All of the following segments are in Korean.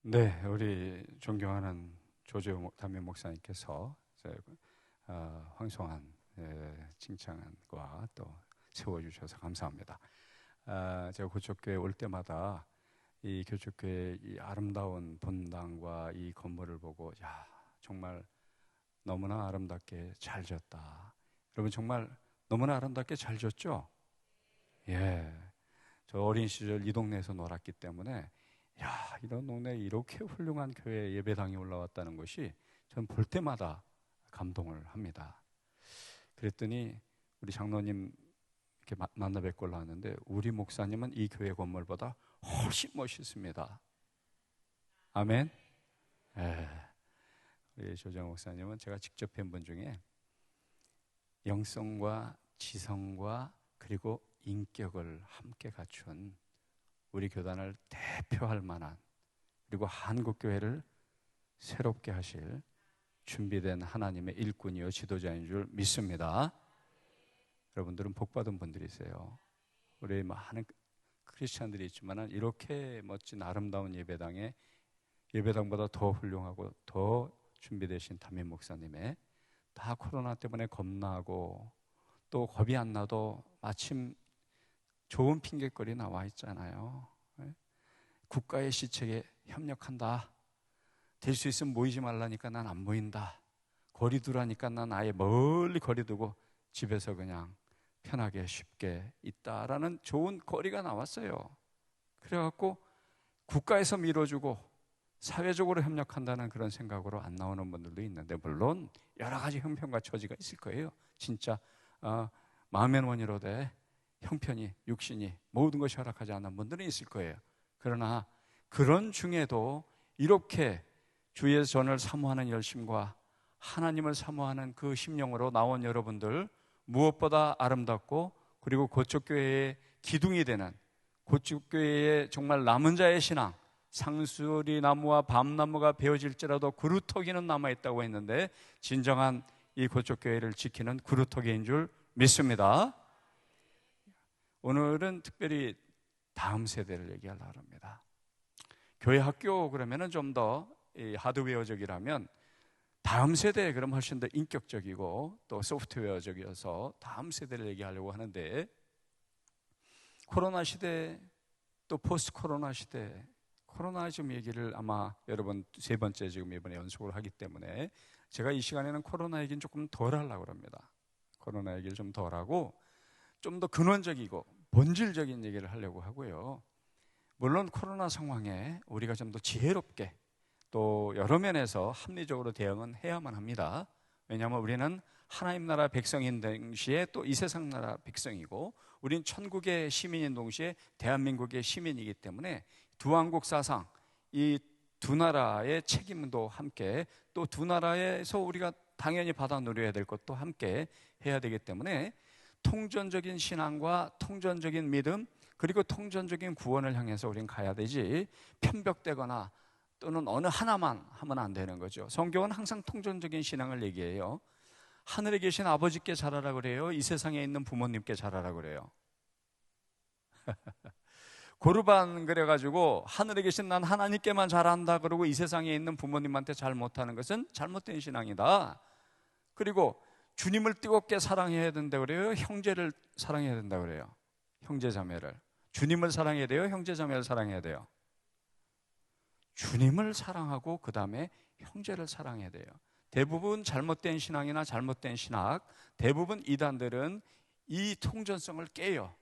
네, 우리 존경하는 조재호 담임 목사님께서 황송한 칭찬과 또 세워주셔서 감사합니다. 제가 고척교회 올 때마다 이 교축교회 이 아름다운 본당과 이 건물을 보고 야, 정말 너무나 아름답게 잘 지었다. 여러분 정말 너무나 아름답게 잘 지었죠? 예, 저 어린 시절 이 동네에서 놀았기 때문에 야, 이런 동네에 이렇게 훌륭한 교회 예배당이 올라왔다는 것이 전 볼 때마다 감동을 합니다. 그랬더니 우리 장로님 이렇게 만나 뵙고 올라왔는데 우리 목사님은 이 교회 건물보다 훨씬 멋있습니다. 아멘. 예. 우리 조정 목사님은 제가 직접 뵌 분 중에 영성과 지성과 그리고 인격을 함께 갖춘 우리 교단을 대표할 만한 그리고 한국교회를 새롭게 하실 준비된 하나님의 일꾼이요 지도자인 줄 믿습니다. 여러분들은 복받은 분들이세요. 우리 많은 크리스찬들이 있지만 이렇게 멋진 아름다운 예배당에 예배당보다 더 훌륭하고 더 준비되신 담임 목사님의 다 코로나 때문에 겁나고 또 겁이 안 나도 마침 좋은 핑계거리 나와 있잖아요. 국가의 시책에 협력한다. 될 수 있으면 모이지 말라니까 난 안 모인다. 거리 두라니까 난 아예 멀리 거리 두고 집에서 그냥 편하게 쉽게 있다라는 좋은 거리가 나왔어요. 그래갖고 국가에서 밀어주고 사회적으로 협력한다는 그런 생각으로 안 나오는 분들도 있는데 물론 여러 가지 형편과 처지가 있을 거예요. 진짜 마음의 원이로 돼 형편이 육신이 모든 것이 허락하지 않는 분들은 있을 거예요. 그러나 그런 중에도 이렇게 주의 전을 사모하는 열심과 하나님을 사모하는 그 심령으로 나온 여러분들 무엇보다 아름답고 그리고 고척교회의 기둥이 되는 고척교회의 정말 남은 자의 신앙 상수리 나무와 밤나무가 베어질지라도 그루터기는 남아있다고 했는데 진정한 이 고척교회를 지키는 그루터기인 줄 믿습니다. 오늘은 특별히 다음 세대를 얘기하려고 합니다. 교회 학교 그러면은 좀 더 하드웨어적이라면 다음 세대 그럼 훨씬 더 인격적이고 또 소프트웨어적이어서 다음 세대를 얘기하려고 하는데 코로나 시대 또 포스트 코로나 시대 코로나 지금 얘기를 아마 여러분 세 번째 지금 이번에 연속으로 하기 때문에 제가 이 시간에는 코로나 얘기는 조금 덜 하려고 합니다. 코로나 얘기를 좀 덜 하고 좀 더 근원적이고 본질적인 얘기를 하려고 하고요. 물론 코로나 상황에 우리가 좀 더 지혜롭게 또 여러 면에서 합리적으로 대응은 해야만 합니다. 왜냐하면 우리는 하나님 나라 백성인 동시에 또 이 세상 나라 백성이고 우린 천국의 시민인 동시에 대한민국의 시민이기 때문에 두 왕국 사상 이 두 나라의 책임도 함께 또 두 나라에서 우리가 당연히 받아 누려야 될 것도 함께 해야 되기 때문에 통전적인 신앙과 통전적인 믿음 그리고 통전적인 구원을 향해서 우린 가야 되지 편벽되거나 또는 어느 하나만 하면 안 되는 거죠. 성경은 항상 통전적인 신앙을 얘기해요. 하늘에 계신 아버지께 잘하라 그래요? 이 세상에 있는 부모님께 잘하라 그래요? 고르반 그래가지고 하늘에 계신 난 하나님께만 잘한다 그러고 이 세상에 있는 부모님한테 잘 못하는 것은 잘못된 신앙이다. 그리고 주님을 뜨겁게 사랑해야 된다 그래요? 형제를 사랑해야 된다 그래요? 형제 자매를 주님을 사랑해야 돼요? 형제 자매를 사랑해야 돼요? 주님을 사랑하고 그 다음에 형제를 사랑해야 돼요. 대부분 잘못된 신앙이나 잘못된 신학 대부분 이단들은 이 통전성을 깨요.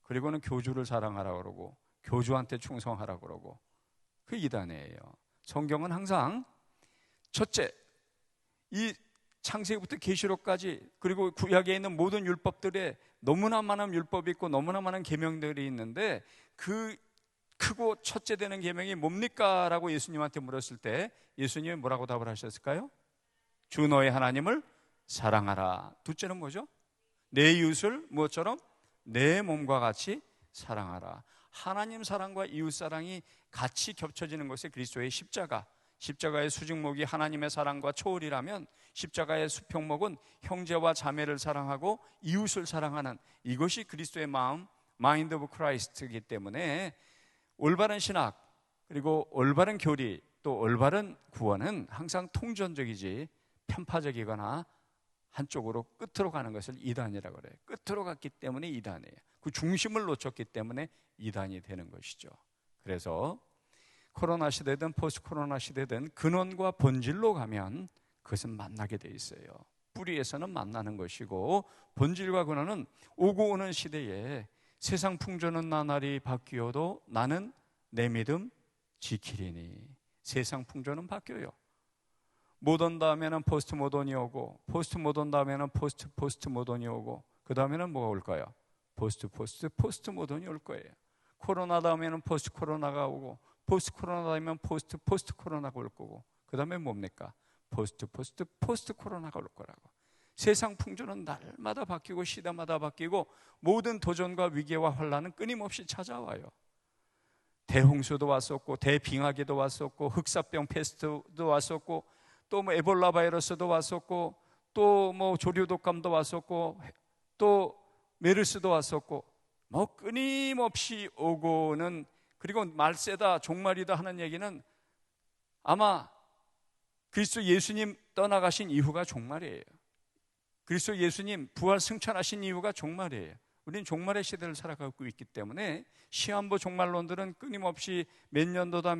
그리고는 교주를 사랑하라고 그러고 교주한테 충성하라고 그러고 그 이단이에요. 성경은 항상 첫째 이 창세기부터 계시록까지 그리고 구약에 있는 모든 율법들에 너무나 많은 율법이 있고 너무나 많은 계명들이 있는데 그 크고 첫째 되는 계명이 뭡니까? 라고 예수님한테 물었을 때 예수님이 뭐라고 답을 하셨을까요? 주 너의 하나님을 사랑하라. 둘째는 뭐죠? 내 이웃을 무엇처럼? 내 몸과 같이 사랑하라. 하나님 사랑과 이웃 사랑이 같이 겹쳐지는 것이 그리스도의 십자가. 십자가의 수직목이 하나님의 사랑과 초월이라면 십자가의 수평목은 형제와 자매를 사랑하고 이웃을 사랑하는 이것이 그리스도의 마음, 마인드 오브 크라이스트이기 때문에 올바른 신학, 그리고 올바른 교리, 또 올바른 구원은 항상 통전적이지 편파적이거나 한쪽으로 끝으로 가는 것을 이단이라고 그래요. 끝으로 갔기 때문에 이단이에요. 그 중심을 놓쳤기 때문에 이단이 되는 것이죠. 그래서 코로나 시대든 포스트 코로나 시대든 근원과 본질로 가면 그것은 만나게 돼 있어요. 뿌리에서는 만나는 것이고, 본질과 근원은 오고 오는 시대에 세상 풍조는 나날이 바뀌어도 나는 내 믿음 지키리니. 세상 풍조는 바뀌어요. 모던 다음에는 포스트 모던이 오고, 포스트 모던 다음에는 포스트 모던이 오고, 그 다음에는 뭐가 올까요? 포스트 모던이 올 거예요. 코로나 다음에는 포스트 코로나가 오고, 포스트 코로나 다음에는 포스트 코로나가 올 거고, 그 다음에 뭡니까? 포스트 코로나가 올 거라고. 세상 풍조는 날마다 바뀌고 시대마다 바뀌고 모든 도전과 위기와 환난은 끊임없이 찾아와요. 대홍수도 왔었고, 대빙하기도 왔었고, 흑사병 패스트도 왔었고, 또 뭐 에볼라 바이러스도 왔었고, 또 뭐 조류독감도 왔었고, 또 메르스도 왔었고, 뭐 끊임없이 오고는, 그리고 말세다 종말이다 하는 얘기는 아마 그리스도 예수님 떠나가신 이후가 종말이에요. 그리스도 예수님 부활 승천하신 이유가 종말이에요. 우리는 종말의 시대를 살아가고 있기 때문에 시한부 종말론들은 끊임없이 몇 년도다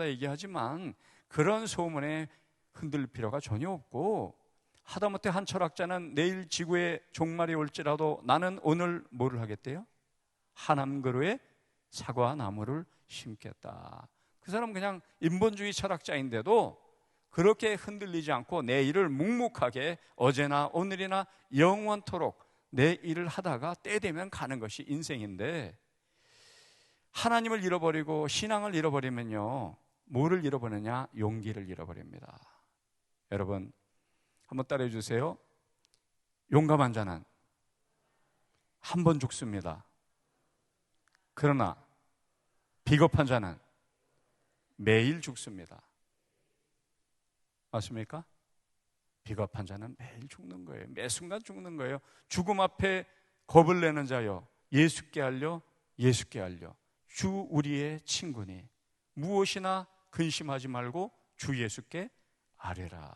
얘기하지만 그런 소문에 흔들 필요가 전혀 없고, 하다못해 한 철학자는 내일 지구의 종말이 올지라도 나는 오늘 뭐를 하겠대요? 하남그루에 사과 나무를 심겠다. 그 사람은 그냥 인본주의 철학자인데도 그렇게 흔들리지 않고 내 일을 묵묵하게 어제나 오늘이나 영원토록 내 일을 하다가 때 되면 가는 것이 인생인데, 하나님을 잃어버리고 신앙을 잃어버리면요, 뭐를 잃어버리냐? 용기를 잃어버립니다. 여러분 한번 따라해 주세요. 용감한 자는 한 번 죽습니다. 그러나 비겁한 자는 매일 죽습니다. 맞습니까? 비겁한 자는 매일 죽는 거예요. 매 순간 죽는 거예요. 죽음 앞에 겁을 내는 자여, 예수께 알려, 예수께 알려. 주 우리의 친구니 무엇이나 근심하지 말고 주 예수께 아뢰라.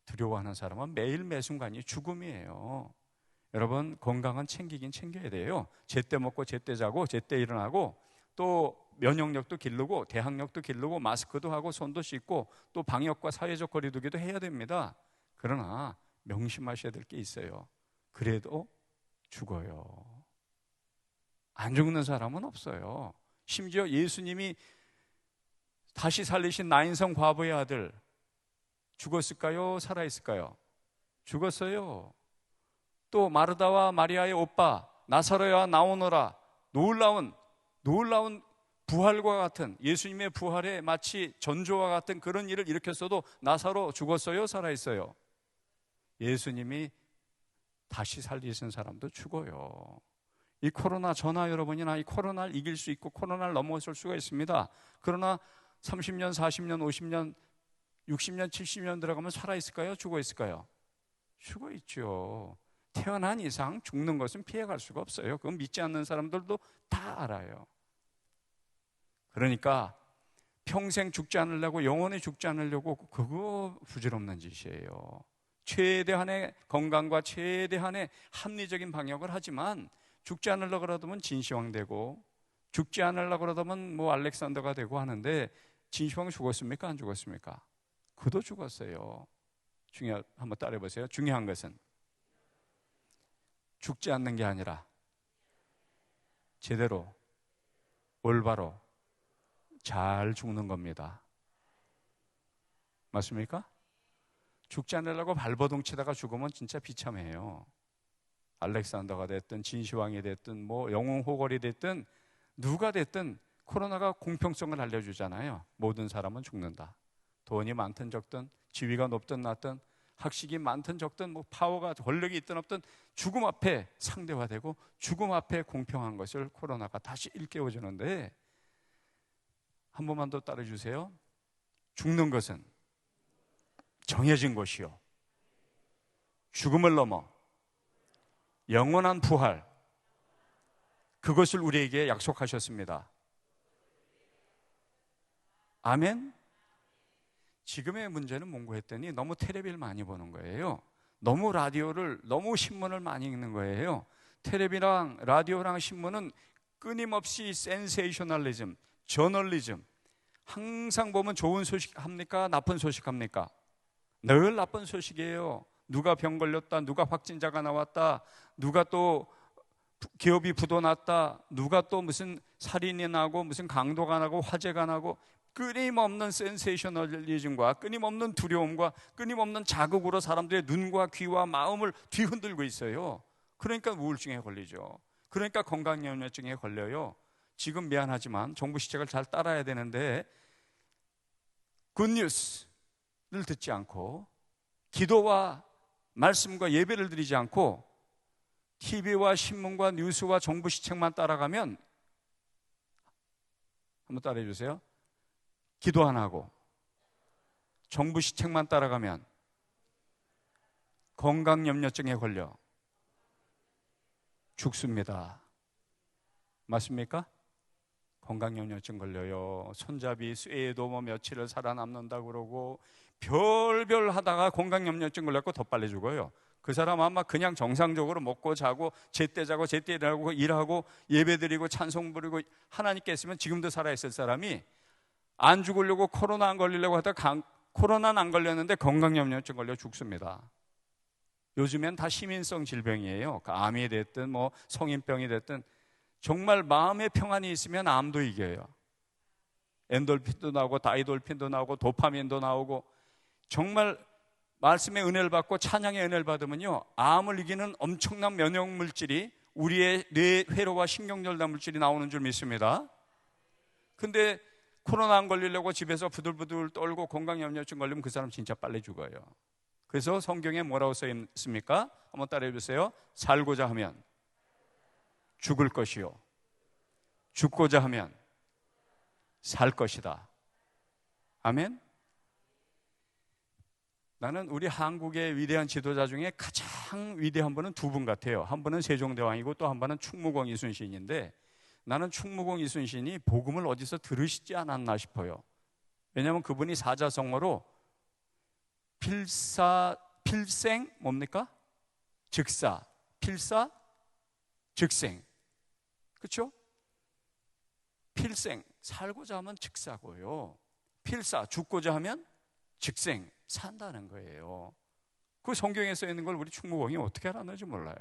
두려워하는 사람은 매일 매 순간이 죽음이에요. 여러분 건강은 챙기긴 챙겨야 돼요. 제때 먹고 제때 자고 제때 일어나고, 또 면역력도 기르고 대항력도 기르고 마스크도 하고 손도 씻고 또 방역과 사회적 거리두기도 해야 됩니다. 그러나 명심하셔야 될 게 있어요. 그래도 죽어요. 안 죽는 사람은 없어요. 심지어 예수님이 다시 살리신 나인성 과부의 아들 죽었을까요? 살아있을까요? 죽었어요. 또 마르다와 마리아의 오빠 나사로야 나오너라, 놀라운 부활과 같은, 예수님의 부활에 마치 전조와 같은 그런 일을 일으켰어도 나사로 죽었어요? 살아있어요? 예수님이 다시 살리신 사람도 죽어요. 이 코로나 저나 여러분이나 이 코로나를 이길 수 있고 코로나를 넘어설 수가 있습니다. 그러나 30년, 40년, 50년, 60년, 70년 들어가면 살아있을까요? 죽어있을까요? 죽어있죠. 태어난 이상 죽는 것은 피해갈 수가 없어요. 그건 믿지 않는 사람들도 다 알아요. 그러니까 평생 죽지 않으려고, 영원히 죽지 않으려고, 그거 부질없는 짓이에요. 최대한의 건강과 최대한의 합리적인 방역을 하지만 죽지 않으려고 그러면 진시황 되고, 죽지 않으려고 그러면 뭐 알렉산더가 되고 하는데, 진시황 죽었습니까? 안 죽었습니까? 그도 죽었어요. 한번 따라해 보세요. 중요한 것은 죽지 않는 게 아니라 제대로 올바로 잘 죽는 겁니다. 맞습니까? 죽지 않으려고 발버둥 치다가 죽으면 진짜 비참해요. 알렉산더가 됐든 진시황이 됐든 뭐 영웅호걸이 됐든 누가 됐든 코로나가 공평성을 알려주잖아요. 모든 사람은 죽는다. 돈이 많든 적든, 지위가 높든 낮든, 학식이 많든 적든, 뭐 파워가, 권력이 있든 없든 죽음 앞에 상대화되고 죽음 앞에 공평한 것을 코로나가 다시 일깨워주는데, 한 번만 더 따라주세요. 죽는 것은 정해진 것이요, 죽음을 넘어 영원한 부활, 그것을 우리에게 약속하셨습니다. 아멘? 지금의 문제는 뭔고 했더니 너무 텔레비를 많이 보는 거예요. 너무 라디오를, 너무 신문을 많이 읽는 거예요. 텔레비랑 라디오랑 신문은 끊임없이 센세이셔널리즘, 저널리즘, 항상 보면 좋은 소식 합니까? 나쁜 소식 합니까? 늘 나쁜 소식이에요. 누가 병 걸렸다, 누가 확진자가 나왔다, 누가 또 기업이 부도났다, 누가 또 무슨 살인이 나고 무슨 강도가 나고 화재가 나고, 끊임없는 센세이셔널리즘과 끊임없는 두려움과 끊임없는 자극으로 사람들의 눈과 귀와 마음을 뒤흔들고 있어요. 그러니까 우울증에 걸리죠. 그러니까 건강염려증에 걸려요. 지금 미안하지만 정부 시책을 잘 따라야 되는데 굿뉴스를 듣지 않고 기도와 말씀과 예배를 드리지 않고 TV와 신문과 뉴스와 정부 시책만 따라가면, 한번 따라해 주세요. 기도 안 하고 정부 시책만 따라가면 건강염려증에 걸려 죽습니다. 맞습니까? 건강염려증 걸려요. 손잡이 쇠에도 뭐 며칠을 살아남는다고 그러고 별별 하다가 건강염려증 걸려서 더 빨리 죽어요. 그 사람 아마 그냥 정상적으로 먹고 자고 제때 자고 제때 일하고 일하고 예배드리고 찬송 부르고 하나님께 있으면 지금도 살아있을 사람이, 안 죽으려고 코로나 안 걸리려고 하다가 코로나는 안 걸렸는데 건강염려증 걸려 죽습니다. 요즘엔 다 시민성 질병이에요. 암이 됐든 뭐 성인병이 됐든 정말 마음의 평안이 있으면 암도 이겨요. 엔돌핀도 나오고 다이돌핀도 나오고 도파민도 나오고, 정말 말씀의 은혜를 받고 찬양의 은혜를 받으면요, 암을 이기는 엄청난 면역 물질이, 우리의 뇌 회로와 신경절단 물질이 나오는 줄 믿습니다. 근데 코로나 안 걸리려고 집에서 부들부들 떨고 건강염려증 걸리면 그 사람 진짜 빨리 죽어요. 그래서 성경에 뭐라고 써 있습니까? 한번 따라해 보세요. 살고자 하면 죽을 것이요, 죽고자 하면 살 것이다. 아멘? 나는 우리 한국의 위대한 지도자 중에 가장 위대한 분은 두 분 같아요. 한 분은 세종대왕이고 또 한 분은 충무공 이순신인데, 나는 충무공 이순신이 복음을 어디서 들으시지 않았나 싶어요. 왜냐하면 그분이 사자성어로 필생 뭡니까? 즉사, 필사, 즉생. 그렇죠? 필생, 살고자 하면 즉사고요. 필사, 죽고자 하면 즉생, 산다는 거예요. 그 성경에 써 있는 걸 우리 충무공이 어떻게 알았는지 몰라요.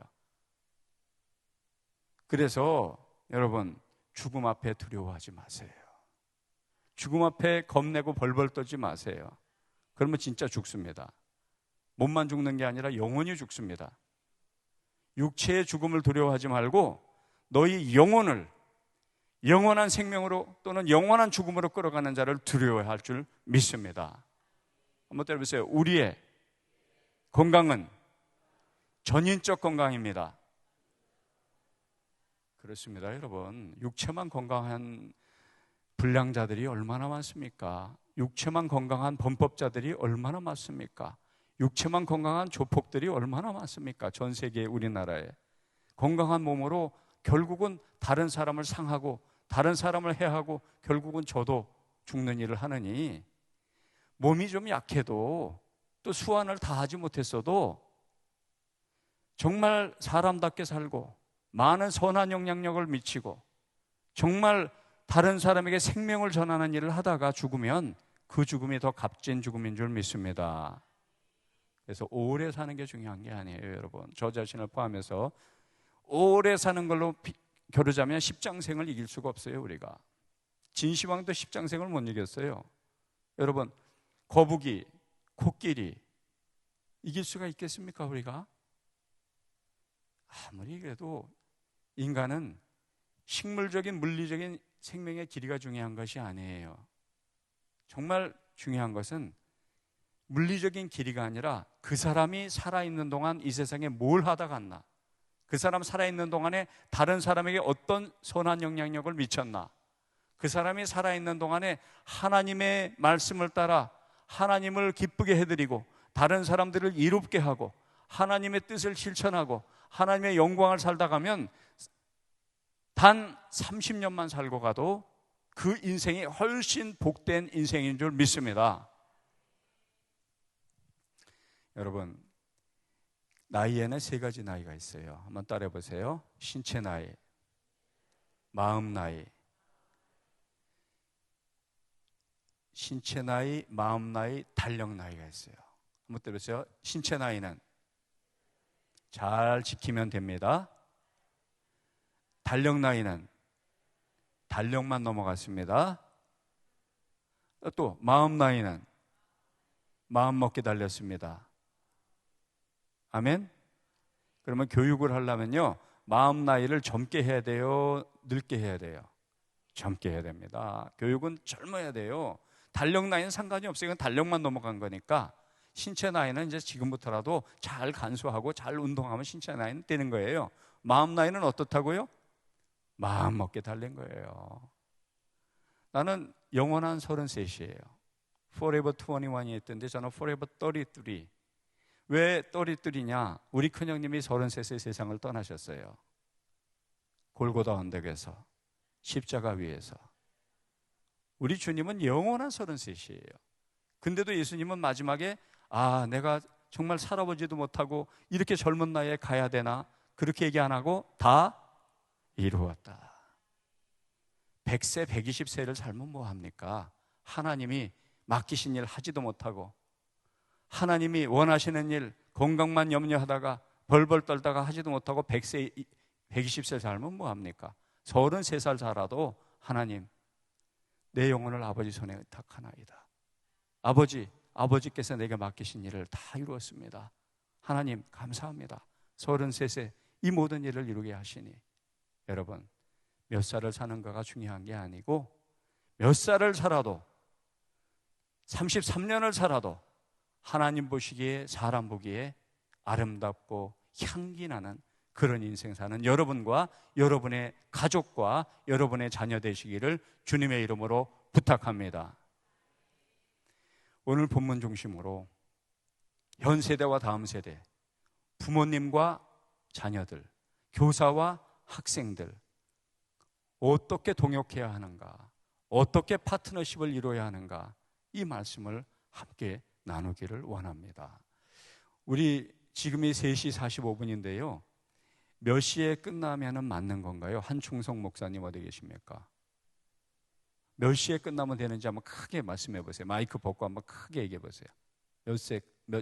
그래서 여러분, 죽음 앞에 두려워하지 마세요. 죽음 앞에 겁내고 벌벌 떨지 마세요. 그러면 진짜 죽습니다. 몸만 죽는 게 아니라 영혼이 죽습니다. 육체의 죽음을 두려워하지 말고 너희 영혼을 영원한 생명으로 또는 영원한 죽음으로 끌어가는 자를 두려워할 줄 믿습니다. 한번 때려보세요. 우리의 건강은 전인적 건강입니다. 그렇습니다, 여러분. 육체만 건강한 불량자들이 얼마나 많습니까? 육체만 건강한 범법자들이 얼마나 많습니까? 육체만 건강한 조폭들이 얼마나 많습니까? 전 세계 우리나라에. 건강한 몸으로 결국은 다른 사람을 상하고 다른 사람을 해하고 결국은 저도 죽는 일을 하느니, 몸이 좀 약해도 또 수완을 다하지 못했어도 정말 사람답게 살고 많은 선한 영향력을 미치고 정말 다른 사람에게 생명을 전하는 일을 하다가 죽으면 그 죽음이 더 값진 죽음인 줄 믿습니다. 그래서 오래 사는 게 중요한 게 아니에요, 여러분. 저 자신을 포함해서 오래 사는 걸로 겨루자면 십장생을 이길 수가 없어요. 우리가 진시황도 십장생을 못 이겼어요. 여러분, 거북이, 코끼리 이길 수가 있겠습니까? 우리가 아무리 그래도 인간은 식물적인 물리적인 생명의 길이가 중요한 것이 아니에요. 정말 중요한 것은 물리적인 길이가 아니라 그 사람이 살아있는 동안 이 세상에 뭘 하다 갔나, 그 사람 살아있는 동안에 다른 사람에게 어떤 선한 영향력을 미쳤나, 그 사람이 살아있는 동안에 하나님의 말씀을 따라 하나님을 기쁘게 해드리고 다른 사람들을 이롭게 하고 하나님의 뜻을 실천하고 하나님의 영광을 살다 가면 단 30년만 살고 가도 그 인생이 훨씬 복된 인생인 줄 믿습니다. 여러분, 나이에는 세 가지 나이가 있어요. 한번 따라해 보세요. 신체 나이, 마음 나이, 신체 나이, 마음 나이, 달력 나이가 있어요. 한번 들으세요. 신체 나이는 잘 지키면 됩니다. 달력 나이는 달력만 넘어갔습니다. 또 마음 나이는 마음 먹기 달렸습니다. 아멘? 그러면 교육을 하려면요, 마음 나이를 젊게 해야 돼요? 늙게 해야 돼요? 젊게 해야 됩니다. 교육은 젊어야 돼요. 달력 나이는 상관이 없어요. 이건 달력만 넘어간 거니까. 신체 나이는 이제 지금부터라도 잘 간수하고 잘 운동하면 신체 나이는 되는 거예요. 마음 나이는 어떻다고요? 마음 먹게 달린 거예요. 나는 영원한 33이에요. Forever 21이 있던데 저는 Forever 33. 왜 33냐? 우리 큰형님이 33세 세상을 떠나셨어요. 골고다 언덕에서, 십자가 위에서. 우리 주님은 영원한 33이에요. 근데도 예수님은 마지막에 내가 정말 살아보지도 못하고 이렇게 젊은 나이에 가야 되나? 그렇게 얘기 안 하고 다 이루었다. 100세, 120세를 살면 뭐합니까? 하나님이 맡기신 일 하지도 못하고, 하나님이 원하시는 일 건강만 염려하다가 벌벌 떨다가 하지도 못하고 100세, 120세 살면 뭐합니까? 33살 살아도 하나님, 내 영혼을 아버지 손에 의탁하나이다. 아버지께서 내게 맡기신 일을 다 이루었습니다. 하나님 감사합니다. 33세 이 모든 일을 이루게 하시니. 여러분, 몇 살을 사는가가 중요한 게 아니고 몇 살을 살아도 33년을 살아도 하나님 보시기에, 사람 보기에 아름답고 향기 나는 그런 인생 사는 여러분과 여러분의 가족과 여러분의 자녀 되시기를 주님의 이름으로 부탁합니다. 오늘 본문 중심으로 현 세대와 다음 세대, 부모님과 자녀들, 교사와 학생들, 어떻게 동역해야 하는가, 어떻게 파트너십을 이루어야 하는가, 이 말씀을 함께 나누기를 원합니다. 우리 지금이 3시 45분인데요. 몇 시에 끝나면 맞는 건가요? 한충성 목사님 어디 계십니까? 몇 시에 끝나면 되는지 한번 크게 말씀해 보세요. 마이크 벗고 한번 크게 얘기해 보세요. 몇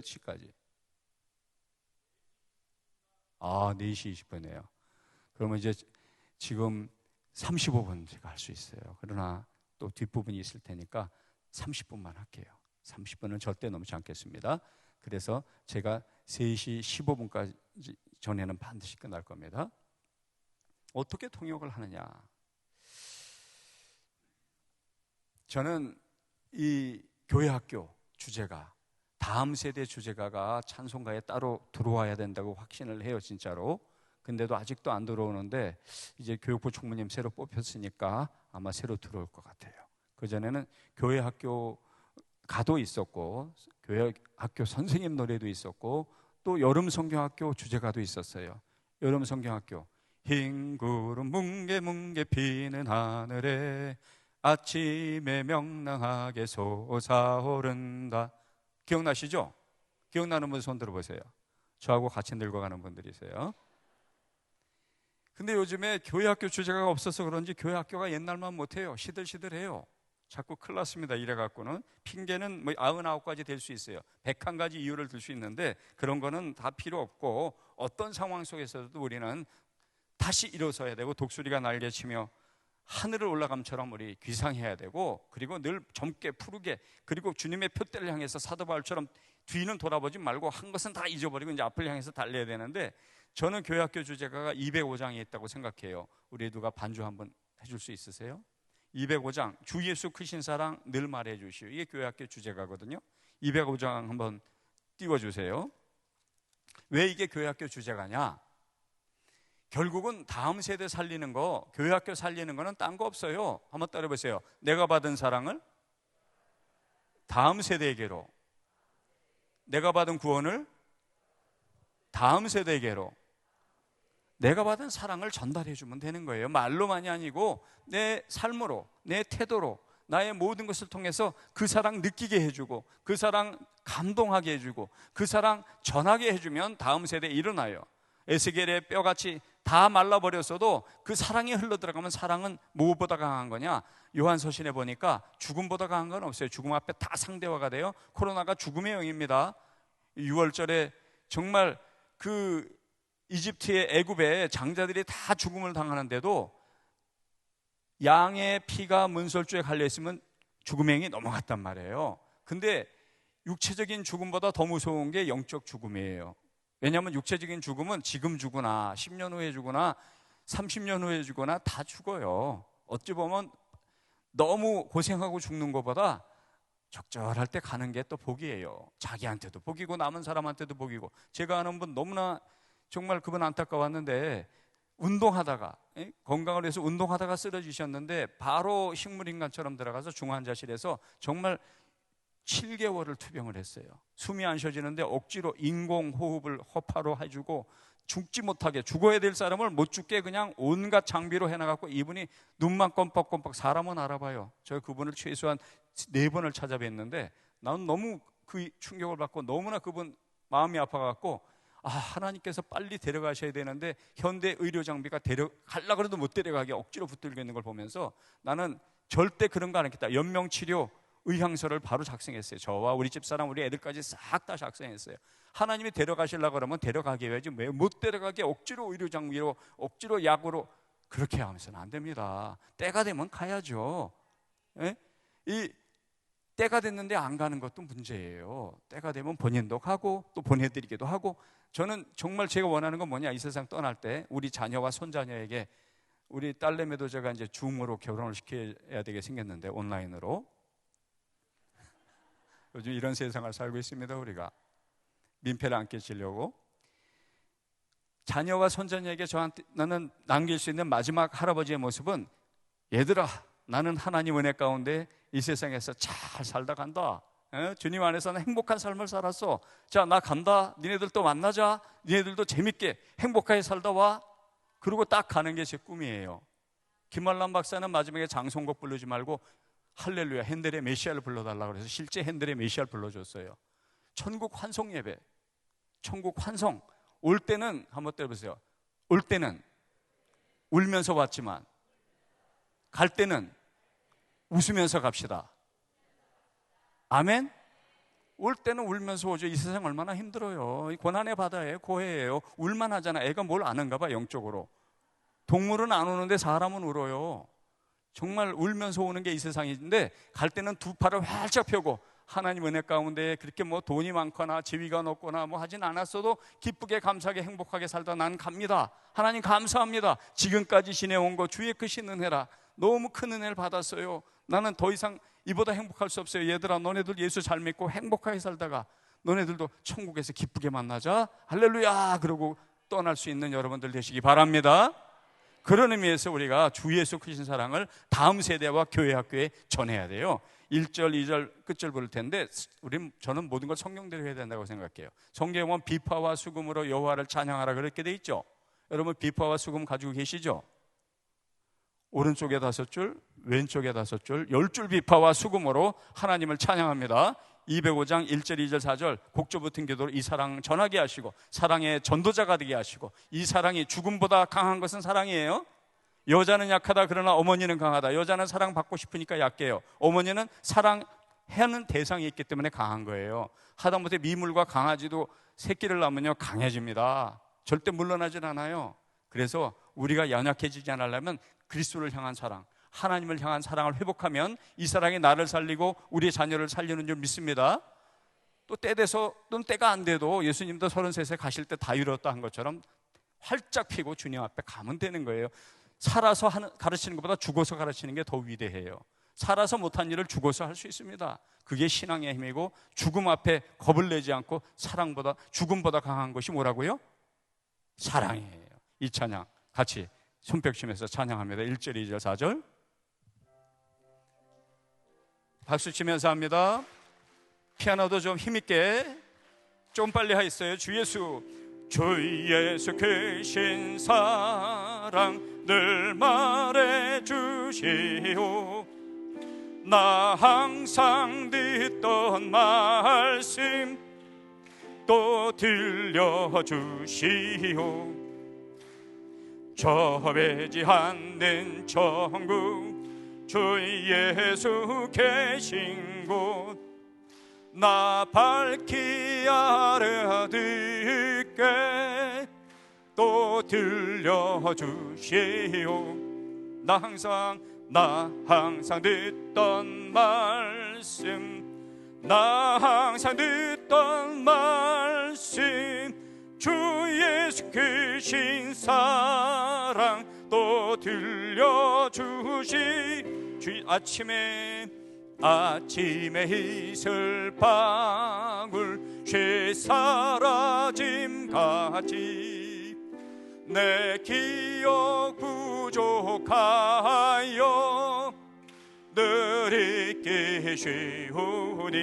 시까지? 4시 20분이에요. 그러면 이제 지금 35분 제가 할 수 있어요. 그러나 또 뒷부분이 있을 테니까 30분만 할게요. 30분은 절대 넘지 않겠습니다. 그래서 제가 3시 15분까지 전에는 반드시 끝날 겁니다. 어떻게 통역을 하느냐? 저는 이 교회학교 주제가, 다음 세대 주제가가 찬송가에 따로 들어와야 된다고 확신을 해요, 진짜로. 근데도 아직도 안 들어오는데 이제 교육부 총무님 새로 뽑혔으니까 아마 새로 들어올 것 같아요. 그전에는 교회학교 가도 있었고, 교회학교 선생님 노래도 있었고, 또 여름 성경학교 주제가도 있었어요. 여름 성경학교, 흰 구름 뭉게뭉게 피는 하늘에 아침에 명랑하게 솟아오른다. 기억나시죠? 기억나는 분 손 들어보세요. 저하고 같이 늙어가는 분들이세요. 근데 요즘에 교회학교 주제가가 없어서 그런지 교회학교가 옛날만 못해요. 시들시들해요. 자꾸 큰일 났습니다. 이래갖고는. 핑계는 99가지 될 수 있어요. 101가지 이유를 들 수 있는데 그런 거는 다 필요 없고, 어떤 상황 속에서도 우리는 다시 일어서야 되고, 독수리가 날개치며 하늘을 올라감처럼 우리 귀상해야 되고, 그리고 늘 젊게 푸르게, 그리고 주님의 표대를 향해서 사도 바울처럼 뒤는 돌아보지 말고 한 것은 다 잊어버리고 이제 앞을 향해서 달려야 되는데, 저는 교회학교 주제가가 205장에 있다고 생각해요. 우리 누가 반주 한번 해줄 수 있으세요? 205장, 주 예수 크신 사랑 늘 말해 주시오. 이게 교회학교 주제가거든요. 205장 한번 띄워주세요. 왜 이게 교회학교 주제가냐? 결국은 다음 세대 살리는 거, 교회학교 살리는 거는 딴 거 없어요. 한번 따라해보세요. 내가 받은 사랑을 다음 세대에게로, 내가 받은 구원을 다음 세대에게로, 내가 받은 사랑을 전달해 주면 되는 거예요. 말로만이 아니고 내 삶으로, 내 태도로, 나의 모든 것을 통해서 그 사랑 느끼게 해주고, 그 사랑 감동하게 해주고, 그 사랑 전하게 해주면 다음 세대에 일어나요. 에스겔의 뼈같이 다 말라버렸어도 그 사랑이 흘러들어가면, 사랑은 무엇보다 강한 거냐? 요한서신에 보니까 죽음보다 강한 건 없어요. 죽음 앞에 다 상대화가 돼요. 코로나가 죽음의 영입니다. 6월절에 정말 그 이집트의 애굽에 장자들이 다 죽음을 당하는데도 양의 피가 문설주에 갈려있으면 죽음의 영이 넘어갔단 말이에요. 근데 육체적인 죽음보다 더 무서운 게 영적 죽음이에요. 왜냐하면 육체적인 죽음은 지금 죽거나 10년 후에 죽거나 30년 후에 죽거나 다 죽어요. 어찌 보면 너무 고생하고 죽는 것보다 적절할 때 가는 게 또 복이에요. 자기한테도 복이고 남은 사람한테도 복이고. 제가 아는 분 너무나 정말 그분 안타까웠는데, 운동하다가, 건강을 위해서 운동하다가 쓰러지셨는데 바로 식물인간처럼 들어가서 중환자실에서 정말 7개월을 투병을 했어요. 숨이 안 쉬어지는데 억지로 인공호흡을 허파로 해주고 죽지 못하게, 죽어야 될 사람을 못 죽게 그냥 온갖 장비로 해놔갖고 이분이 눈만 껌뻑껌뻑, 사람은 알아봐요. 제가 그분을 최소한 4번을 찾아뵀는데 나는 너무 그 충격을 받고 너무나 그분 마음이 아파갖고, 하나님께서 빨리 데려가셔야 되는데 현대 의료 장비가 데려가려고 해도 못 데려가게 억지로 붙들고 있는 걸 보면서 나는 절대 그런 거 안 했겠다. 연명치료 의향서를 바로 작성했어요. 저와 우리 집사람, 우리 애들까지 싹 다 작성했어요. 하나님이 데려가시려고 그러면 데려가게 해야지, 왜 못 데려가게 억지로 의료 장비로, 억지로 약으로 그렇게 하면서는 안 됩니다. 때가 되면 가야죠. 이 때가 됐는데 안 가는 것도 문제예요. 때가 되면 본인도 가고 또 보내드리기도 하고. 저는 정말 제가 원하는 건 뭐냐, 이 세상 떠날 때 우리 자녀와 손자녀에게, 우리 딸내미도 제가 이제 줌으로 결혼을 시켜야 되게 생겼는데, 온라인으로. 요즘 이런 세상을 살고 있습니다. 우리가 민폐를 안 끼치려고. 자녀와 손자녀에게 저한테 나는 남길 수 있는 마지막 할아버지의 모습은, 얘들아, 나는 하나님 은혜 가운데 이 세상에서 잘 살다 간다. 주님 안에서는 행복한 삶을 살았어. 자, 나 간다. 니네들 또 만나자. 니네들도 재밌게 행복하게 살다 와. 그리고 딱 가는 게 제 꿈이에요. 김말람 박사는 마지막에 장송곡 부르지 말고 할렐루야, 핸델의 메시아를 불러달라고 그래서 실제 핸델의 메시아를 불러줬어요. 천국 환송 예배, 천국 환송. 올 때는 한번 때려보세요. 올 때는 울면서 왔지만 갈 때는 웃으면서 갑시다. 아멘? 올 때는 울면서 오죠. 이 세상 얼마나 힘들어요. 고난의 바다예요. 고해예요. 울만 하잖아. 애가 뭘 아는가 봐, 영적으로. 동물은 안 우는데 사람은 울어요. 정말 울면서 오는 게 이 세상인데, 갈 때는 두 팔을 활짝 펴고 하나님 은혜 가운데 그렇게 뭐 돈이 많거나 지위가 높거나 뭐 하진 않았어도 기쁘게 감사하게 행복하게 살다 난 갑니다. 하나님 감사합니다. 지금까지 지내온 거 주의 크신 은혜라. 너무 큰 은혜를 받았어요. 나는 더 이상 이보다 행복할 수 없어요. 얘들아, 너네들 예수 잘 믿고 행복하게 살다가 너네들도 천국에서 기쁘게 만나자. 할렐루야. 그러고 떠날 수 있는 여러분들 되시기 바랍니다. 그런 의미에서 우리가 주 예수 크신 사랑을 다음 세대와 교회 학교에 전해야 돼요. 1절, 2절 끝절 부를 텐데, 저는 모든 걸 성경대로 해야 된다고 생각해요. 성경에 보면 비파와 수금으로 여호와를 찬양하라 그렇게 돼 있죠. 여러분 비파와 수금 가지고 계시죠? 오른쪽에 5줄, 왼쪽에 5줄, 10줄 비파와 수금으로 하나님을 찬양합니다. 205장 1절, 2절, 4절 곡조 붙은 기도로 이 사랑 전하게 하시고 사랑의 전도자가 되게 하시고, 이 사랑이 죽음보다 강한 것은 사랑이에요. 여자는 약하다 그러나 어머니는 강하다. 여자는 사랑받고 싶으니까 약해요. 어머니는 사랑하는 대상이 있기 때문에 강한 거예요. 하다못해 미물과 강아지도 새끼를 낳으면요 강해집니다. 절대 물러나질 않아요. 그래서 우리가 연약해지지 않으려면 그리스도를 향한 사랑, 하나님을 향한 사랑을 회복하면 이 사랑이 나를 살리고 우리의 자녀를 살리는 줄 믿습니다. 또 때 돼서 또는 때가 안 돼도 예수님도 33세 가실 때 다 이뤘다 한 것처럼 활짝 피고 주님 앞에 가면 되는 거예요. 살아서 가르치는 것보다 죽어서 가르치는 게 더 위대해요. 살아서 못한 일을 죽어서 할 수 있습니다. 그게 신앙의 힘이고, 죽음 앞에 겁을 내지 않고 사랑보다, 죽음보다 강한 것이 뭐라고요? 사랑이에요. 이 찬양 같이 손뼉치면서 찬양합니다. 1절, 2절, 4절 박수 치면서 합니다. 피아노도 좀 힘있게 좀 빨리 하겠어요. 주 예수 주 예수 크신 사랑 늘 말해주시오. 나 항상 듣던 말씀 또 들려주시오. 저 배지 않는 천국 주 예수 계신 곳 나 밝히 알아듣게 또 들려주시오. 나 항상 듣던 말씀, 나 항상 듣던 말씀, 주 예수 크신 사랑 또 들려주시. 주 아침에 이슬방울 죄 사라짐같이 내 기억 부족하여 늘 잊기 쉬우니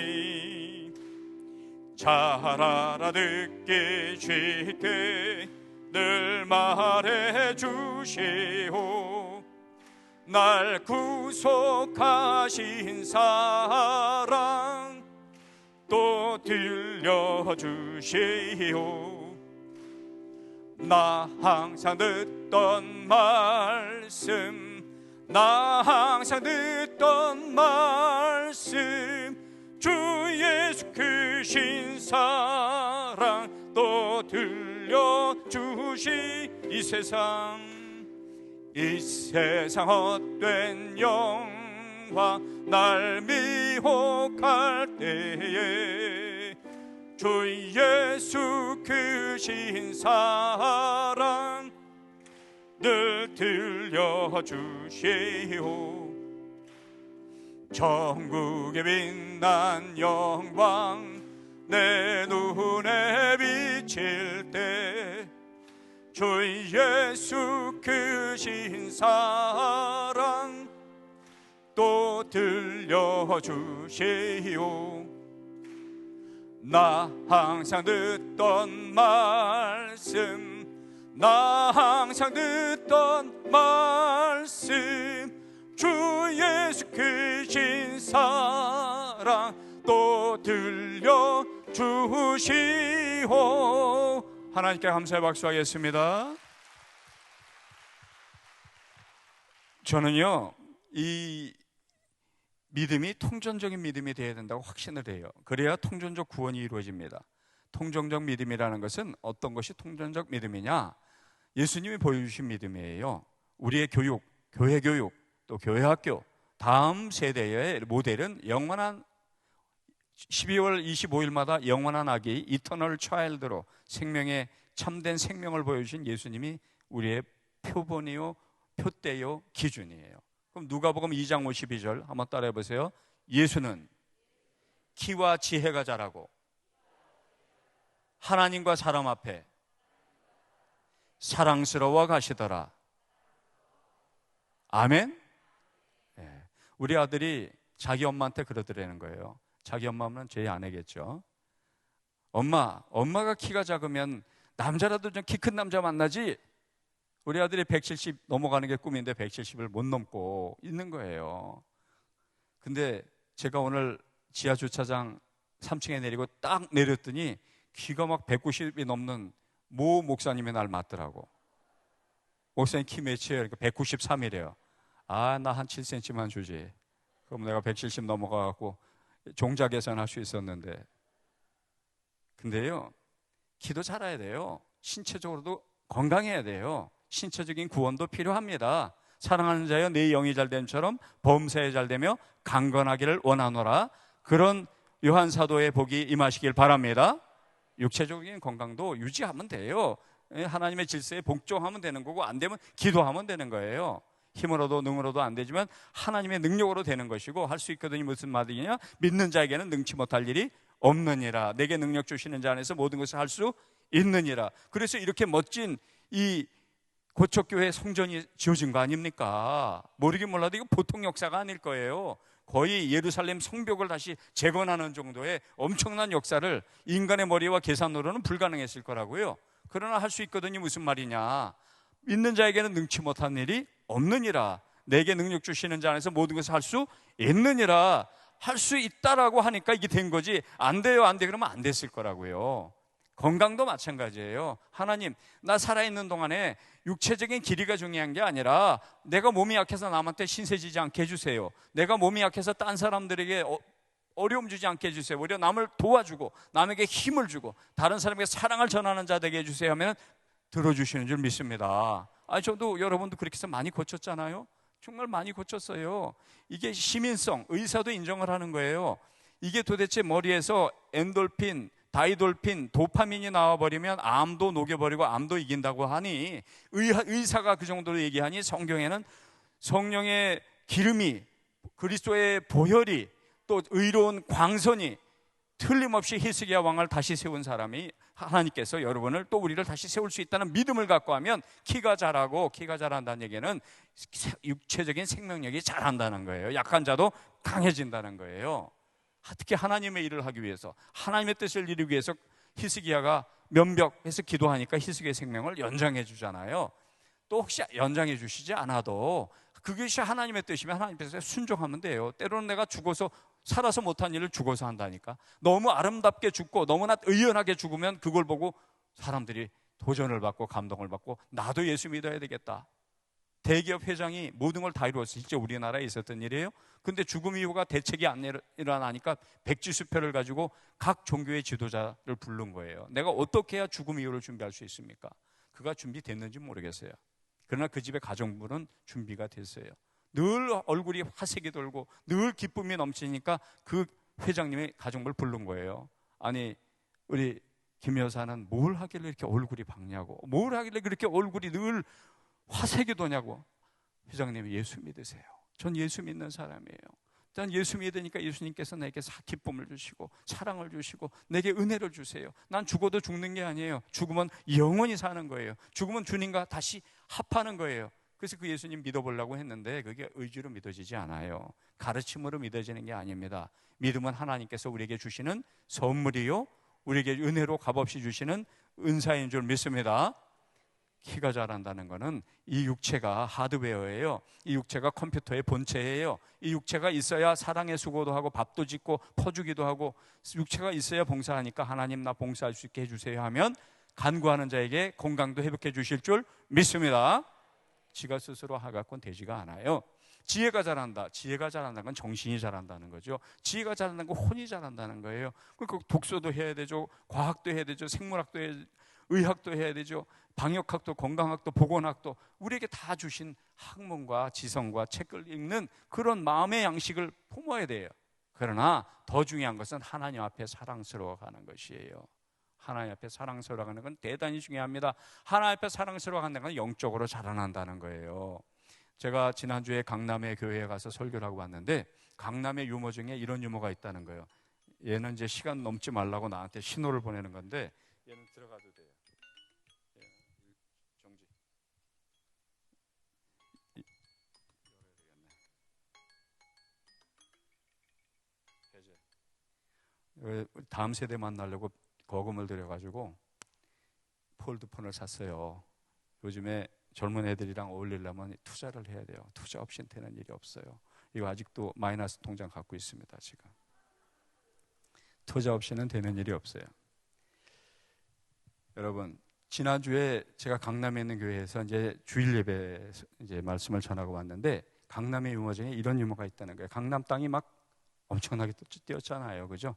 잘 알아듣기 쉽게 늘 말해주시오. 날 구속하신 사랑 또 들려주시오. 나 항상 듣던 말씀, 나 항상 듣던 말씀, 주 예수 크신 사랑 또 들려주시. 이 세상 헛된 영광 날 미혹할 때에 주 예수 크신 사랑 늘 들려주시오. 천국의 빛난 영광 내 눈에 비칠 때 주 예수 크신 사랑 또 들려주시오. 나 항상 듣던 말씀, 나 항상 듣던 말씀, 주 예수 크신 사랑 또 들려주시오. 하나님께 감사의 박수하겠습니다. 저는요, 이 믿음이 통전적인 믿음이 되어야 된다고 확신을 해요. 그래야 통전적 구원이 이루어집니다. 통전적 믿음이라는 것은 어떤 것이 통전적 믿음이냐? 예수님이 보여주신 믿음이에요. 우리의 교육, 교회 교육, 또 교회 학교, 다음 세대의 모델은 영원한 12월 25일마다 영원한 아기 이터널 차일드로 생명의 참된 생명을 보여주신 예수님이 우리의 표본이요, 표대요, 기준이에요. 그럼 누가복음 2장 52절 한번 따라해 보세요. 예수는 키와 지혜가 자라고 하나님과 사람 앞에 사랑스러워 가시더라. 아멘. 네. 우리 아들이 자기 엄마한테 그러더라는 거예요. 자기 엄마는 제 아내겠죠. 엄마가 키가 작으면 남자라도 좀 키 큰 남자 만나지. 우리 아들이 170 넘어가는 게 꿈인데 170을 못 넘고 있는 거예요. 근데 제가 오늘 지하 주차장 3층에 내리고 딱 내렸더니 키가 막 190이 넘는 모 목사님이 날 맞더라고. 목사님 키 몇이에요? 그러니까 193이래요. 아, 나 한 7cm만 주지. 그럼 내가 170 넘어가갖고 종자 계산할 수 있었는데. 근데요, 키도 자라야 돼요. 신체적으로도 건강해야 돼요. 신체적인 구원도 필요합니다. 사랑하는 자여 내 영이 잘됨처럼 범사에 잘되며 강건하기를 원하노라. 그런 요한 사도의 복이 임하시길 바랍니다. 육체적인 건강도 유지하면 돼요. 하나님의 질서에 복종하면 되는 거고, 안 되면 기도하면 되는 거예요. 힘으로도 능으로도 안 되지만 하나님의 능력으로 되는 것이고, 할 수 있거든요. 무슨 말이냐? 믿는 자에게는 능치 못할 일이 없느니라. 내게 능력 주시는 자 안에서 모든 것을 할 수 있느니라. 그래서 이렇게 멋진 이 고척교회 성전이 지어진 거 아닙니까? 모르긴 몰라도 이거 보통 역사가 아닐 거예요. 거의 예루살렘 성벽을 다시 재건하는 정도의 엄청난 역사를 인간의 머리와 계산으로는 불가능했을 거라고요. 그러나 할 수 있거든요. 무슨 말이냐? 믿는 자에게는 능치 못한 일이 없느니라. 내게 능력 주시는 자 안에서 모든 것을 할 수 있느니라. 할 수 있다라고 하니까 이게 된 거지, 안 돼요 안 돼 그러면 안 됐을 거라고요. 건강도 마찬가지예요. 하나님, 나 살아있는 동안에 육체적인 길이가 중요한 게 아니라 내가 몸이 약해서 남한테 신세지지 않게 해주세요. 내가 몸이 약해서 딴 사람들에게 어려움 주지 않게 해주세요. 오히려 남을 도와주고 남에게 힘을 주고 다른 사람에게 사랑을 전하는 자 되게 해주세요 하면 들어주시는 줄 믿습니다. 저도 여러분도 그렇게 해서 많이 고쳤잖아요. 정말 많이 고쳤어요. 이게 시민성, 의사도 인정을 하는 거예요. 이게 도대체 머리에서 엔돌핀, 다이돌핀, 도파민이 나와버리면 암도 녹여버리고 암도 이긴다고 하니, 의사가 그 정도로 얘기하니 성경에는 성령의 기름이, 그리스도의 보혈이, 또 의로운 광선이 틀림없이 히스기야 왕을 다시 세운 사람이 하나님께서 여러분을 또 우리를 다시 세울 수 있다는 믿음을 갖고 하면 키가 자라고, 키가 자란다는 얘기는 육체적인 생명력이 자란다는 거예요. 약한 자도 강해진다는 거예요. 특히 하나님의 일을 하기 위해서, 하나님의 뜻을 이루기 위해서 히스기야가 면벽해서 기도하니까 히스기야의 생명을 연장해 주잖아요. 또 혹시 연장해 주시지 않아도 그것이 하나님의 뜻이면 하나님께서 순종하면 돼요. 때로는 내가 죽어서, 살아서 못한 일을 죽어서 한다니까. 너무 아름답게 죽고 너무나 의연하게 죽으면 그걸 보고 사람들이 도전을 받고 감동을 받고 나도 예수 믿어야 되겠다. 대기업 회장이 모든 걸 다 이루었어요. 실제 우리나라에 있었던 일이에요. 근데 죽음 이후가 대책이 안 일어나니까 백지수표를 가지고 각 종교의 지도자를 부른 거예요. 내가 어떻게 해야 죽음 이후를 준비할 수 있습니까? 그가 준비됐는지 모르겠어요. 그러나 그 집의 가정부는 준비가 됐어요. 늘 얼굴이 화색이 돌고 늘 기쁨이 넘치니까 그 회장님의 가정부를 부른 거예요. 아니, 우리 김 여사는 뭘 하길래 이렇게 얼굴이 밝냐고, 뭘 하길래 그렇게 얼굴이 늘 화색이 도냐고. 회장님이 예수 믿으세요. 전 예수 믿는 사람이에요. 난 예수 믿으니까 예수님께서 내게 기쁨을 주시고 사랑을 주시고 내게 은혜를 주세요. 난 죽어도 죽는 게 아니에요. 죽으면 영원히 사는 거예요. 죽으면 주님과 다시 합하는 거예요. 그래서 그 예수님 믿어보려고 했는데 그게 의지로 믿어지지 않아요. 가르침으로 믿어지는 게 아닙니다. 믿음은 하나님께서 우리에게 주시는 선물이요, 우리에게 은혜로 값없이 주시는 은사인 줄 믿습니다. 키가 자란다는 것은 이 육체가 하드웨어예요. 이 육체가 컴퓨터의 본체예요. 이 육체가 있어야 사랑의 수고도 하고 밥도 짓고 퍼주기도 하고, 육체가 있어야 봉사하니까 하나님 나 봉사할 수 있게 해주세요 하면 간구하는 자에게 건강도 회복해 주실 줄 믿습니다. 지가 스스로 하갖고는 되지가 않아요. 지혜가 자란다. 지혜가 자란다는 건 정신이 자란다는 거죠. 지혜가 자란다는 건 혼이 자란다는 거예요. 그러니까 독서도 해야 되죠. 과학도 해야 되죠. 생물학도 해야 되죠. 의학도 해야 되죠. 방역학도, 건강학도, 보건학도, 우리에게 다 주신 학문과 지성과 책을 읽는 그런 마음의 양식을 품어야 돼요. 그러나 더 중요한 것은 하나님 앞에 사랑스러워가는 것이에요. 하나님 앞에 사랑스러워가는 건 대단히 중요합니다. 하나님 앞에 사랑스러워가는 건 영적으로 자라난다는 거예요. 제가 지난주에 강남의 교회에 가서 설교를 하고 왔는데 강남의 유머 중에 이런 유머가 있다는 거예요. 얘는 이제 시간 넘지 말라고 나한테 신호를 보내는 건데, 얘는 들어가도 돼요. 정지. 다음 세대 만나려고 거금을 들여가지고 폴드폰을 샀어요. 요즘에 젊은 애들이랑 어울리려면 투자를 해야 돼요. 투자 없이는 되는 일이 없어요. 이거 아직도 마이너스 통장 갖고 있습니다. 지금 투자 없이는 되는 일이 없어요. 여러분, 지난주에 제가 강남에 있는 교회에서 이제 주일 예배 이제 말씀을 전하고 왔는데, 강남의 유머 중에 이런 유머가 있다는 거예요. 강남 땅이 막 엄청나게 뛰었잖아요, 그죠?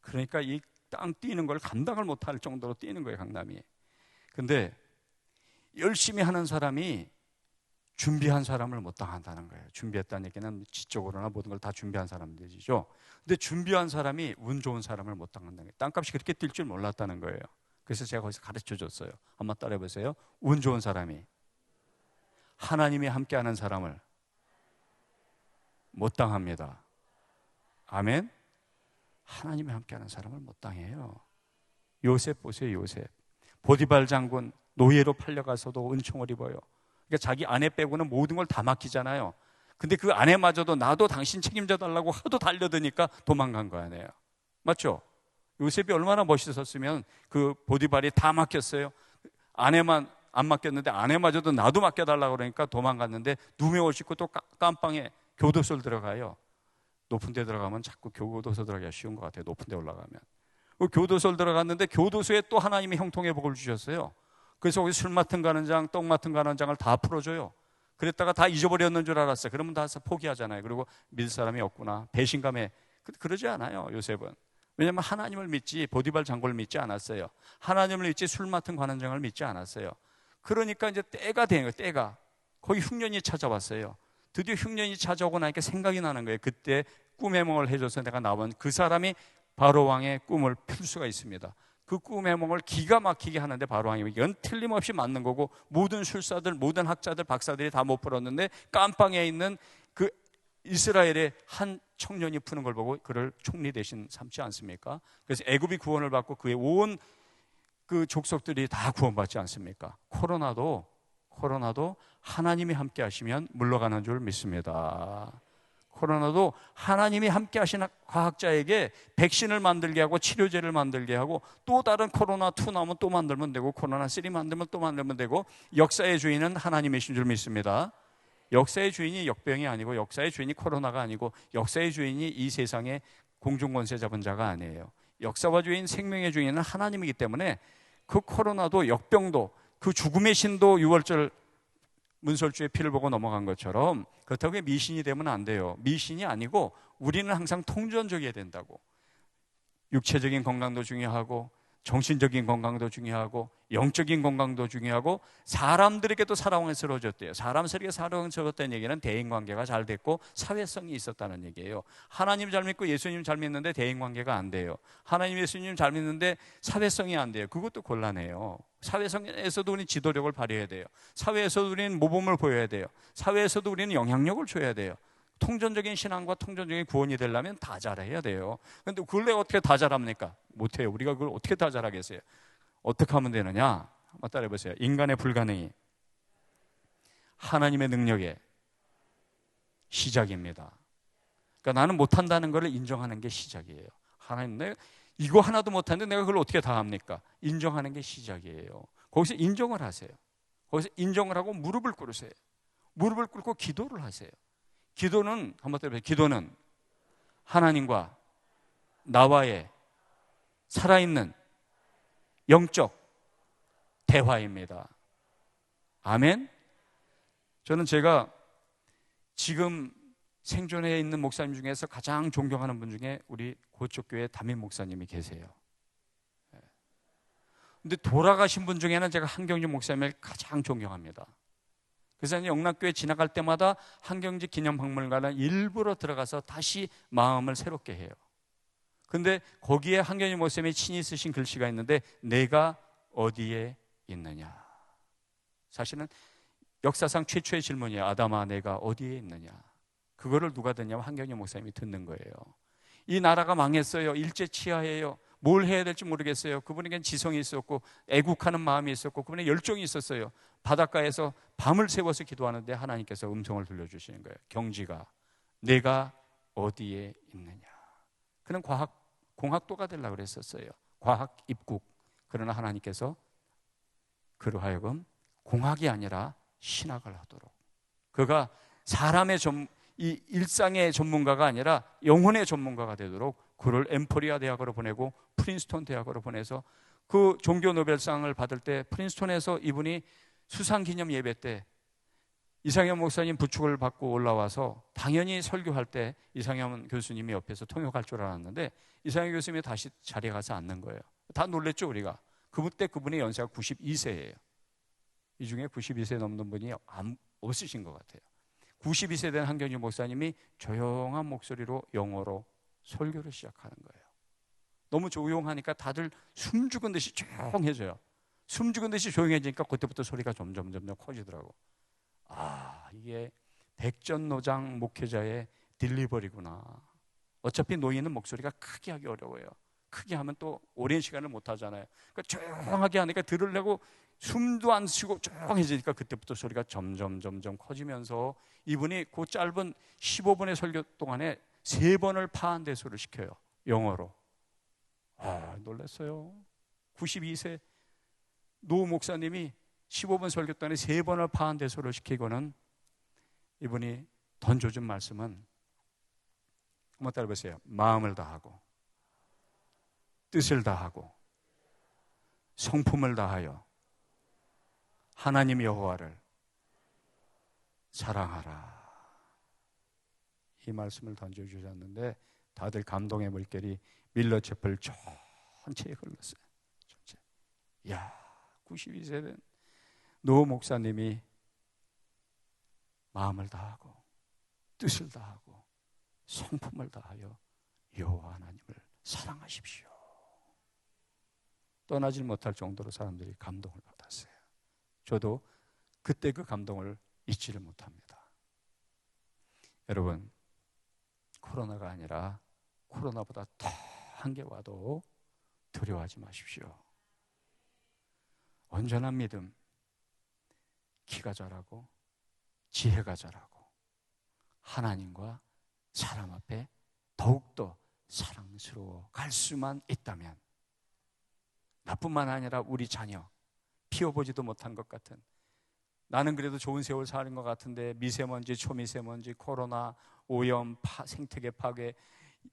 그러니까 이 땅 뛰는 걸 감당을 못할 정도로 뛰는 거예요, 강남이. 근데 열심히 하는 사람이 준비한 사람을 못 당한다는 거예요. 준비했다는 얘기는 지적으로나 모든 걸 다 준비한 사람들이죠. 근데 준비한 사람이 운 좋은 사람을 못 당한다는 거예요. 땅값이 그렇게 뛸 줄 몰랐다는 거예요. 그래서 제가 거기서 가르쳐 줬어요. 한번 따라해 보세요. 운 좋은 사람이 하나님이 함께하는 사람을 못 당합니다. 아멘. 하나님이 함께하는 사람을 못 당해요. 요셉 보세요. 요셉. 보디발 장군 노예로 팔려가서도 은총을 입어요. 그러니까 자기 아내 빼고는 모든 걸 다 맡기잖아요. 근데 그 아내마저도 나도 당신 책임져 달라고 하도 달려드니까 도망간 거 아니에요. 맞죠? 요셉이 얼마나 멋있었으면 그 보디발이 다 맡겼어요. 아내만 안 맡겼는데 아내마저도 나도 맡겨달라고 그러니까 도망갔는데 누명을 씻고 또 깜빵에 교도소를 들어가요. 높은 데 들어가면 자꾸 교도소 들어가기가 쉬운 것 같아요. 높은 데 올라가면. 교도소를 들어갔는데 교도소에 또 하나님이 형통의 복을 주셨어요. 그래서 거기 술 맡은 가는장, 떡 맡은 가는장을 다 풀어줘요. 그랬다가 다 잊어버렸는 줄 알았어요. 그러면 다 포기하잖아요. 그리고 믿을 사람이 없구나. 배신감에. 그러지 않아요, 요셉은. 왜냐하면 하나님을 믿지 보디발 장군을 믿지 않았어요. 하나님을 믿지 술 맡은 관원장을 믿지 않았어요. 그러니까 이제 때가 된 거예요. 때가. 거기 흉년이 찾아왔어요. 드디어 흉년이 찾아오고 나니까 생각이 나는 거예요. 그때 꿈의 몽을 해줘서 내가 나온 그 사람이 바로 왕의 꿈을 풀 수가 있습니다. 그 꿈의 몽을 기가 막히게 하는데 바로 왕이 이건 틀림없이 맞는 거고 모든 술사들, 모든 학자들, 박사들이 다 못 풀었는데 깜빵에 있는 그 이스라엘의 한 청년이 푸는 걸 보고 그를 총리 대신 삼지 않습니까? 그래서 애굽이 구원을 받고 그의 온 그 족속들이 다 구원받지 않습니까? 코로나도 하나님이 함께 하시면 물러가는 줄 믿습니다. 코로나도 하나님이 함께 하시는 과학자에게 백신을 만들게 하고 치료제를 만들게 하고 또 다른 코로나2 나오면 또 만들면 되고 코로나3 만들면 또 만들면 되고 역사의 주인은 하나님이신 줄 믿습니다. 역사의 주인이 역병이 아니고 역사의 주인이 코로나가 아니고 역사의 주인이 이 세상의 공중권세 잡은 자가 아니에요. 역사와 주인, 생명의 주인은 하나님이기 때문에 그 코로나도 역병도 그 죽음의 신도 6월절 문설주의 피를 보고 넘어간 것처럼 그렇다고 미신이 되면 안 돼요. 미신이 아니고 우리는 항상 통전적이어야 된다고. 육체적인 건강도 중요하고 정신적인 건강도 중요하고 영적인 건강도 중요하고 사람들에게도 사랑스러워졌대요. 사람들에게 사랑스러웠다는 얘기는 대인관계가 잘 됐고 사회성이 있었다는 얘기예요. 하나님 잘 믿고 예수님 잘 믿는데 대인관계가 안 돼요. 하나님 예수님 잘 믿는데 사회성이 안 돼요. 그것도 곤란해요. 사회성에서도 우리는 지도력을 발휘해야 돼요. 사회에서도 우리는 모범을 보여야 돼요. 사회에서도 우리는 영향력을 줘야 돼요. 통전적인 신앙과 통전적인 구원이 되려면 다 잘해야 돼요. 그런데 그걸 내가 어떻게 다 잘합니까? 못해요. 우리가 그걸 어떻게 다 잘하겠어요? 어떻게 하면 되느냐? 한번 따라해보세요. 인간의 불가능이 하나님의 능력의 시작입니다. 그러니까 나는 못한다는 걸 인정하는 게 시작이에요. 하나님, 내가 이거 하나도 못하는데 내가 그걸 어떻게 다 합니까? 인정하는 게 시작이에요. 거기서 인정을 하세요. 거기서 인정을 하고 무릎을 꿇으세요. 무릎을 꿇고 기도를 하세요. 기도는 한번 따라해보세요. 기도는 하나님과 나와의 살아있는 영적 대화입니다. 아멘. 저는 제가 지금 생존해 있는 목사님 중에서 가장 존경하는 분 중에 우리 고척교회 담임 목사님이 계세요. 근데 돌아가신 분 중에는 제가 한경주 목사님을 가장 존경합니다. 그래서 영락교회 지나갈 때마다 한경지 기념박물관을 일부러 들어가서 다시 마음을 새롭게 해요. 근데 거기에 한경주 목사님이 친히 쓰신 글씨가 있는데 내가 어디에 있느냐. 사실은 역사상 최초의 질문이에요. 아담아, 내가 어디에 있느냐. 그거를 누가 듣냐면 한경주 목사님이 듣는 거예요. 이 나라가 망했어요. 일제치하예요. 뭘 해야 될지 모르겠어요. 그분에겐 지성이 있었고 애국하는 마음이 있었고 그분의 열정이 있었어요. 바닷가에서 밤을 새워서 기도하는데 하나님께서 음성을 들려주시는 거예요. 경지가 내가 어디에 있느냐. 그는 공학도가 되려고 그랬었어요. 과학 입국. 그러나 하나님께서 그로 하여금 공학이 아니라 신학을 하도록, 그가 사람의 이 일상의 전문가가 아니라 영혼의 전문가가 되도록 그를 엠포리아 대학으로 보내고 프린스톤 대학으로 보내서 그 종교 노벨상을 받을 때 프린스톤에서 이분이 수상기념 예배 때 이상현 목사님 부축을 받고 올라와서 당연히 설교할 때 이상현 교수님이 옆에서 통역할 줄 알았는데 이상현 교수님이 다시 자리에 가서 앉는 거예요. 다 놀랬죠 우리가. 그때 그분의 연세가 92세예요. 이 중에 92세 넘는 분이 없으신 것 같아요. 92세 된 한경주 목사님이 조용한 목소리로 영어로 설교를 시작하는 거예요. 너무 조용하니까 다들 숨죽은 듯이 조용해져요. 숨죽은 듯이 조용해지니까 그때부터 소리가 점점 커지더라고. 아, 이게 백전노장 목회자의 딜리버리구나. 어차피 노인은 목소리가 크게 하기 어려워요. 크게 하면 또 오랜 시간을 못 하잖아요. 그러니까 조용하게 하니까 들으려고 숨도 안 쉬고 조용해지니까 그때부터 소리가 점점 커지면서 이분이 그 짧은 15분의 설교 동안에 3번을 파한대소를 시켜요. 영어로. 아, 놀랐어요. 92세. 노 목사님이 15분 설교 동안에 3번을 파한대소를 시키고는 이분이 던져준 말씀은, 한번 따라해보세요. 마음을 다하고 뜻을 다하고 성품을 다하여 하나님 여호와를 사랑하라. 이 말씀을 던져주셨는데 다들 감동의 물결이 밀러채플 전체에 흘렀어요. 전체. 야, 92세 된 노 목사님이 마음을 다하고 뜻을 다하고 성품을 다하여 여호와 하나님을 사랑하십시오. 떠나질 못할 정도로 사람들이 감동을 받았어요. 저도 그때 그 감동을 잊지를 못합니다. 여러분, 코로나가 아니라 코로나보다 더 한 게 와도 두려워하지 마십시오. 온전한 믿음, 키가 자라고 지혜가 자라고 하나님과 사람 앞에 더욱더 사랑스러워 갈 수만 있다면, 나뿐만 아니라 우리 자녀, 피워보지도 못한 것 같은, 나는 그래도 좋은 세월 사는 것 같은데 미세먼지, 초미세먼지, 코로나, 오염, 생태계 파괴,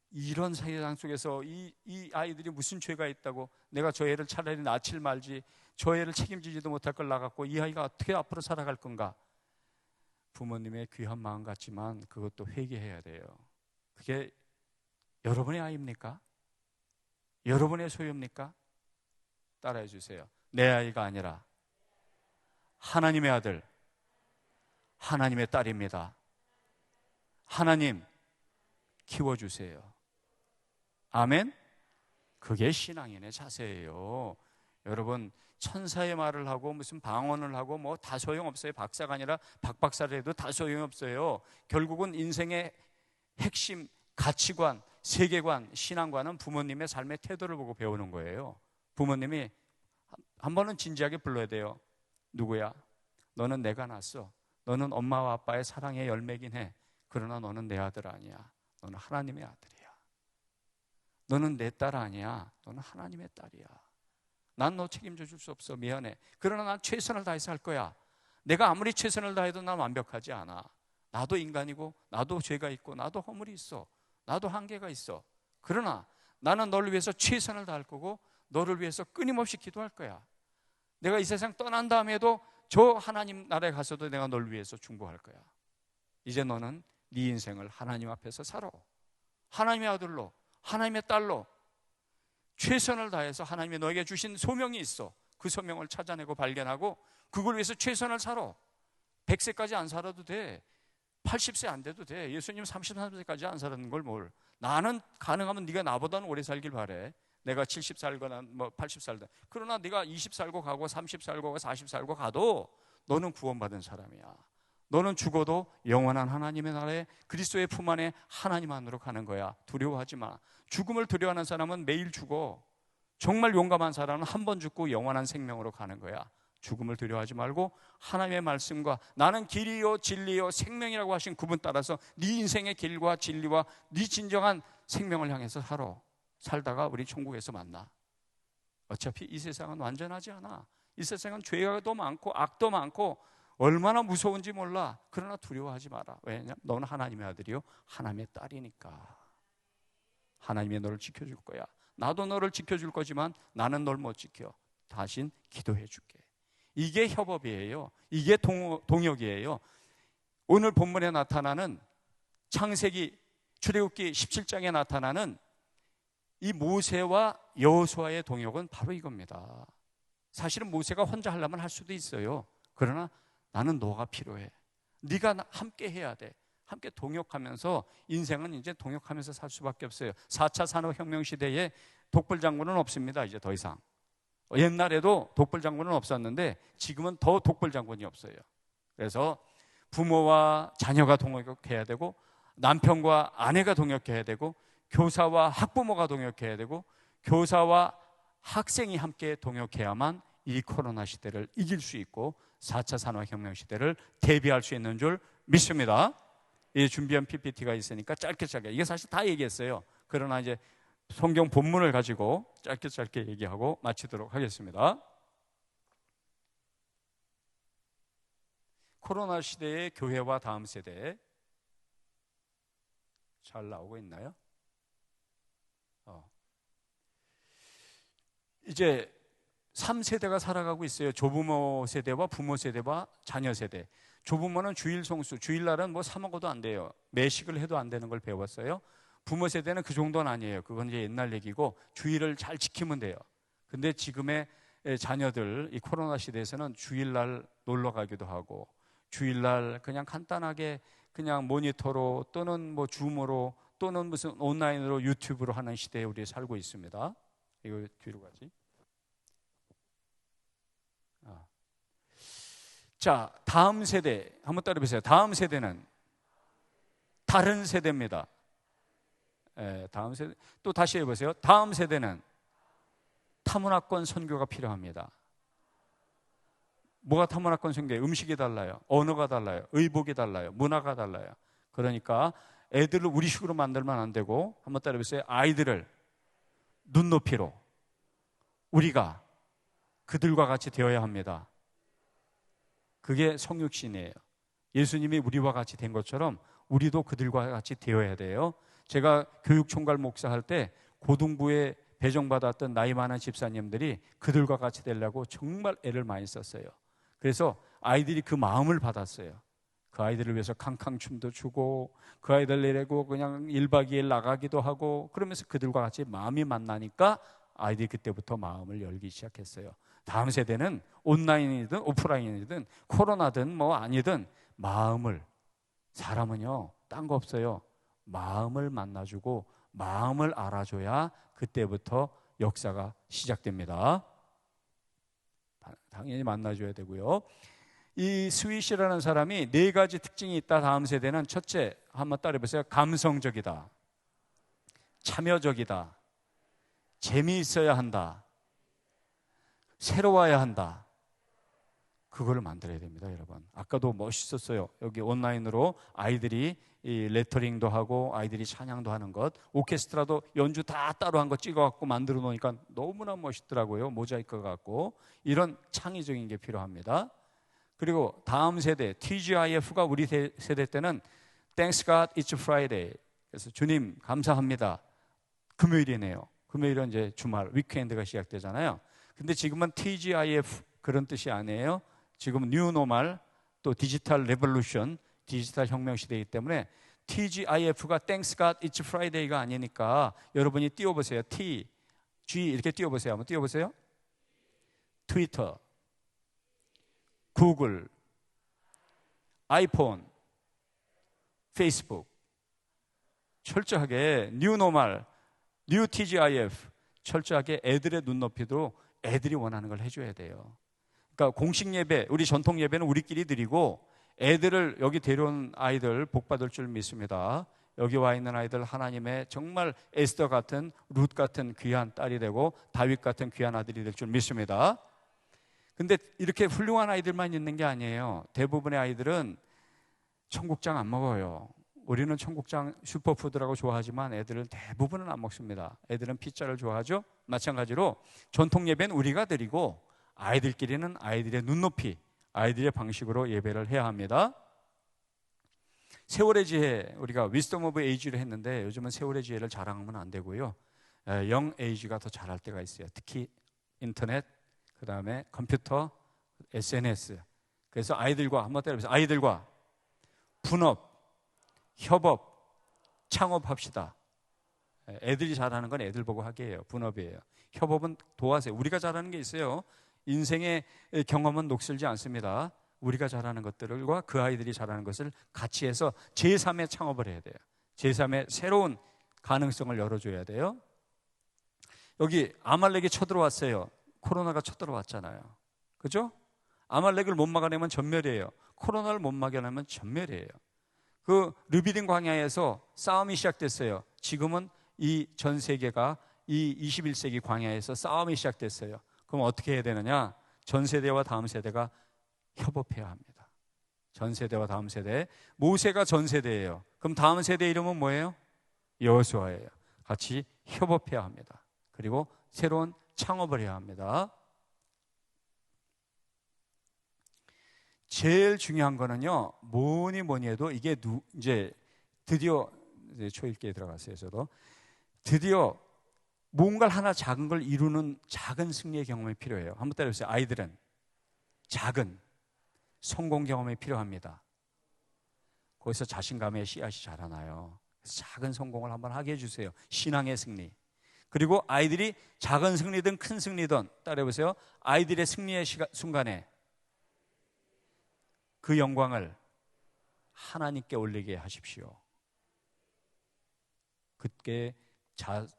이런 세상 속에서 이 아이들이 무슨 죄가 있다고 내가 저 애를 차라리 낳질 말지, 저 애를 책임지지도 못할 걸 낳았고 이 아이가 어떻게 앞으로 살아갈 건가. 부모님의 귀한 마음 같지만 그것도 회개해야 돼요. 그게 여러분의 아이입니까? 여러분의 소유입니까? 따라해 주세요. 내 아이가 아니라 하나님의 아들, 하나님의 딸입니다. 하나님 키워주세요. 아멘? 그게 신앙인의 자세예요. 여러분, 천사의 말을 하고 무슨 방언을 하고 뭐 다 소용없어요. 박사가 아니라 박박사를 해도 다 소용없어요. 결국은 인생의 핵심 가치관, 세계관, 신앙관은 부모님의 삶의 태도를 보고 배우는 거예요. 부모님이 한 번은 진지하게 불러야 돼요. 누구야? 너는 내가 낳았어. 너는 엄마와 아빠의 사랑의 열매긴 해. 그러나 너는 내 아들 아니야. 너는 하나님의 아들이야. 너는 내 딸 아니야. 너는 하나님의 딸이야. 난 너 책임져 줄 수 없어. 미안해. 그러나 난 최선을 다해서 할 거야. 내가 아무리 최선을 다해도 난 완벽하지 않아. 나도 인간이고 나도 죄가 있고 나도 허물이 있어. 나도 한계가 있어. 그러나 나는 너를 위해서 최선을 다할 거고 너를 위해서 끊임없이 기도할 거야. 내가 이 세상 떠난 다음에도 저 하나님 나라에 가서도 내가 너를 위해서 중보할 거야. 이제 너는 네 인생을 하나님 앞에서 살아. 하나님의 아들로, 하나님의 딸로 최선을 다해서 하나님이 너에게 주신 소명이 있어. 그 소명을 찾아내고 발견하고 그걸 위해서 최선을 살아. 100세까지 안 살아도 돼. 80세 안 돼도 돼. 예수님 33세까지 안 살았는 걸 뭘. 나는 가능하면 네가 나보다는 오래 살길 바래. 내가 70 살거나 뭐 80 살다. 그러나 네가 20 살고 가고 30 살고 가고 40 살고 가도 너는 구원받은 사람이야. 너는 죽어도 영원한 하나님의 나라에 그리스도의 품 안에 하나님 안으로 가는 거야. 두려워하지 마. 죽음을 두려워하는 사람은 매일 죽어. 정말 용감한 사람은 한 번 죽고 영원한 생명으로 가는 거야. 죽음을 두려워하지 말고 하나님의 말씀과 나는 길이요 진리요 생명이라고 하신 그분 따라서 네 인생의 길과 진리와 네 진정한 생명을 향해서 살다가 우리 천국에서 만나. 어차피 이 세상은 완전하지 않아. 이 세상은 죄가 많고 악도 많고 얼마나 무서운지 몰라. 그러나 두려워하지 마라. 왜냐하면 너는 하나님의 아들이요 하나님의 딸이니까. 하나님이 너를 지켜줄 거야. 나도 너를 지켜줄 거지만 나는 널 못 지켜. 대신 기도해 줄게. 이게 협업이에요. 이게 동역이에요. 오늘 본문에 나타나는 창세기 출애굽기 17장에 나타나는 이 모세와 여호수아의 동역은 바로 이겁니다. 사실은 모세가 혼자 하려면 할 수도 있어요. 그러나 나는 너가 필요해. 네가 함께 해야 돼. 함께 동역하면서 인생은 이제 동역하면서 살 수밖에 없어요. 4차 산업혁명 시대에 독불장군은 없습니다. 이제 더 이상. 옛날에도 독불장군은 없었는데 지금은 더 독불장군이 없어요. 그래서 부모와 자녀가 동역해야 되고 남편과 아내가 동역해야 되고 교사와 학부모가 동역해야 되고 교사와 학생이 함께 동역해야만 이 코로나 시대를 이길 수 있고 4차 산업혁명 시대를 대비할 수 있는 줄 믿습니다. 이 준비한 PPT가 있으니까 짧게 이게 사실 다 얘기했어요. 그러나 이제 성경 본문을 가지고 짧게 얘기하고 마치도록 하겠습니다. 코로나 시대의 교회와 다음 세대 잘 나오고 있나요? 이제 3세대가 살아가고 있어요. 조부모 세대와 부모 세대와 자녀 세대. 조부모는 주일 성수, 주일날은 뭐 사 먹어도 안 돼요. 매식을 해도 안 되는 걸 배웠어요. 부모 세대는 그 정도는 아니에요. 그건 이제 옛날 얘기고 주일을 잘 지키면 돼요. 근데 지금의 자녀들, 이 코로나 시대에서는 주일날 놀러 가기도 하고 주일날 그냥 간단하게 그냥 모니터로 또는 뭐 줌으로 또는 무슨 온라인으로 유튜브로 하는 시대에 우리 살고 있습니다. 이거 뒤로 가지. 자, 다음 세대 한번 따라해보세요. 다음 세대는 다른 세대입니다. 다음 세대 또 다시 해보세요. 다음 세대는 타문화권 선교가 필요합니다. 뭐가 타문화권 선교예요? 음식이 달라요, 언어가 달라요, 의복이 달라요, 문화가 달라요. 그러니까 애들을 우리식으로 만들면 안 되고, 한번 따라해보세요. 아이들을 눈높이로 우리가 그들과 같이 되어야 합니다. 그게 성육신이에요. 예수님이 우리와 같이 된 것처럼 우리도 그들과 같이 되어야 돼요. 제가 교육총괄 목사할 때 고등부에 배정받았던 나이 많은 집사님들이 그들과 같이 되려고 정말 애를 많이 썼어요. 그래서 아이들이 그 마음을 받았어요. 그 아이들을 위해서 캉캉춤도 추고 그 아이들 내리고 그냥 1박 2일 나가기도 하고, 그러면서 그들과 같이 마음이 만나니까 아이들이 그때부터 마음을 열기 시작했어요. 다음 세대는 온라인이든 오프라인이든 코로나든 뭐 아니든 마음을, 사람은요 딴 거 없어요. 마음을 만나주고 마음을 알아줘야 그때부터 역사가 시작됩니다. 당연히 만나줘야 되고요. 이 스윗이라는 사람이 4가지 특징이 있다. 다음 세대는 첫째, 한번 따라해보세요. 감성적이다, 참여적이다, 재미있어야 한다, 새로워야 한다. 그거를 만들어야 됩니다, 여러분. 아까도 멋있었어요. 여기 온라인으로 아이들이 이 레터링도 하고 아이들이 찬양도 하는 것, 오케스트라도 연주 다 따로 한 거 찍어갖고 만들어 놓으니까 너무나 멋있더라고요. 모자이크 갖고. 이런 창의적인 게 필요합니다. 그리고 다음 세대 TGIF가 우리 세대 때는 Thanks God It's Friday. 그래서 주님 감사합니다. 금요일이네요. 금요일은 이제 주말 위크엔드가 시작되잖아요. 근데 지금은 TGIF 그런 뜻이 아니에요. 지금은 뉴 노멀, 또 디지털 레볼루션, 디지털 혁명 시대이기 때문에 TGIF가 Thanks God It's Friday가 아니니까 여러분이 띄워보세요. T, G 이렇게 띄워보세요. 한번 띄워보세요. 트위터, 구글, 아이폰, 페이스북. 철저하게 뉴 노멀, 뉴 TGIF, 철저하게 애들의 눈높이도 애들이 원하는 걸 해줘야 돼요. 그러니까 공식 예배, 우리 전통 예배는 우리끼리 드리고 애들을 여기 데려온 아이들 복 받을 줄 믿습니다. 여기 와 있는 아이들 하나님의 정말 에스더 같은, 룻 같은 귀한 딸이 되고 다윗 같은 귀한 아들이 될 줄 믿습니다. 근데 이렇게 훌륭한 아이들만 있는 게 아니에요. 대부분의 아이들은 청국장 안 먹어요. 우리는 청국장 슈퍼푸드라고 좋아하지만 애들은 대부분은 안 먹습니다. 애들은 피자를 좋아하죠. 마찬가지로 전통 예배는 우리가 드리고 아이들끼리는 아이들의 눈높이, 아이들의 방식으로 예배를 해야 합니다. 세월의 지혜, 우리가 위스덤 오브 에이지를 했는데 요즘은 세월의 지혜를 자랑하면 안 되고요. 영 에이지가 더 잘할 때가 있어요. 특히 인터넷, 그 다음에 컴퓨터, SNS. 그래서 아이들과 한번 때려보세요. 아이들과 분업, 협업, 창업합시다. 애들이 잘하는 건 애들 보고 하게 해요. 분업이에요. 협업은 도와세요. 우리가 잘하는 게 있어요. 인생의 경험은 녹슬지 않습니다. 우리가 잘하는 것들과 그 아이들이 잘하는 것을 같이 해서 제3의 창업을 해야 돼요. 제3의 새로운 가능성을 열어줘야 돼요. 여기 아말렉이 쳐들어왔어요. 코로나가 쳐들어왔잖아요. 그죠? 아말렉을 못 막아내면 전멸이에요. 코로나를 못 막아내면 전멸이에요. 그 르비딘 광야에서 싸움이 시작됐어요. 지금은 이 전 세계가 이 21세기 광야에서 싸움이 시작됐어요. 그럼 어떻게 해야 되느냐? 전 세대와 다음 세대가 협업해야 합니다. 전 세대와 다음 세대. 모세가 전 세대예요. 그럼 다음 세대 이름은 뭐예요? 여호수아예요. 같이 협업해야 합니다. 그리고 새로운 창업을 해야 합니다. 제일 중요한 거는요, 뭐니 해도 이게 이제 드디어 초읽기에 들어갔어요. 저도 드디어 뭔가 하나 작은 걸 이루는 작은 승리의 경험이 필요해요. 한번 따라해보세요. 아이들은 작은 성공 경험이 필요합니다. 거기서 자신감의 씨앗이 자라나요. 작은 성공을 한번 하게 해주세요. 신앙의 승리. 그리고 아이들이 작은 승리든 큰 승리든 따라해보세요. 아이들의 승리의 순간에 그 영광을 하나님께 올리게 하십시오. 그때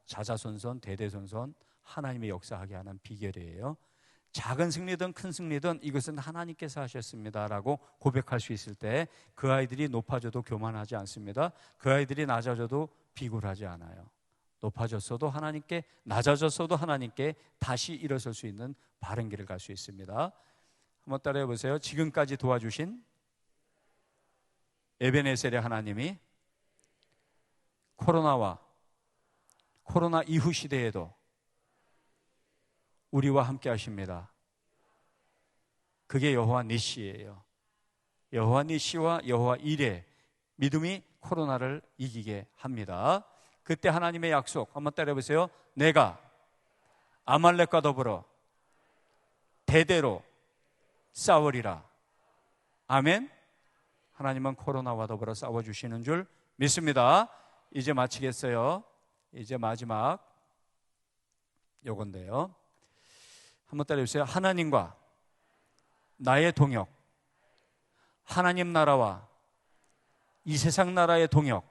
자자손손 대대손손 하나님의 역사하게 하는 비결이에요. 작은 승리든 큰 승리든 이것은 하나님께서 하셨습니다라고 고백할 수 있을 때 그 아이들이 높아져도 교만하지 않습니다. 그 아이들이 낮아져도 비굴하지 않아요. 높아졌어도 하나님께, 낮아졌어도 하나님께 다시 일어설 수 있는 바른 길을 갈 수 있습니다. 한번 따라해 보세요. 지금까지 도와주신 에베네셀의 하나님이 코로나 이후 시대에도 우리와 함께 하십니다. 그게 여호와 니시예요. 여호와 니시와 여호와 이레, 믿음이 코로나를 이기게 합니다. 그때 하나님의 약속 한번 따라해 보세요. 내가 아말렉과 더불어 대대로 싸우리라. 아멘. 하나님은 코로나와 더불어 싸워주시는 줄 믿습니다. 이제 마치겠어요. 이제 마지막 요건데요. 한번 따라해 주세요. 하나님과 나의 동역, 하나님 나라와 이 세상 나라의 동역,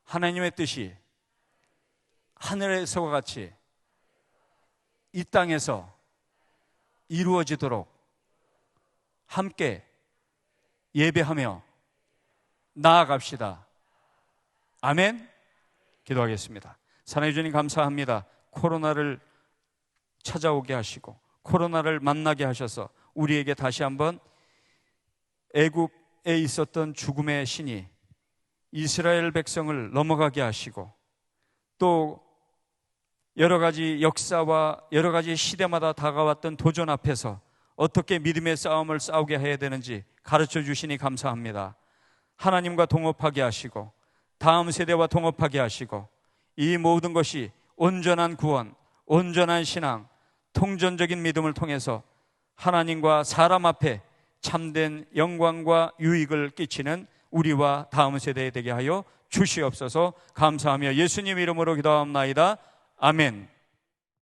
하나님의 뜻이 하늘에서와 같이 이 땅에서 이루어지도록 함께 예배하며 나아갑시다. 아멘. 기도하겠습니다. 사랑해 주님 감사합니다. 코로나를 찾아오게 하시고 코로나를 만나게 하셔서 우리에게 다시 한번 애굽에 있었던 죽음의 신이 이스라엘 백성을 넘어가게 하시고 또 여러 가지 역사와 여러 가지 시대마다 다가왔던 도전 앞에서 어떻게 믿음의 싸움을 싸우게 해야 되는지 가르쳐 주시니 감사합니다. 하나님과 동업하게 하시고 다음 세대와 동업하게 하시고 이 모든 것이 온전한 구원, 온전한 신앙, 통전적인 믿음을 통해서 하나님과 사람 앞에 참된 영광과 유익을 끼치는 우리와 다음 세대에 되게 하여 주시옵소서. 감사하며 예수님 이름으로 기도합나이다. 아멘.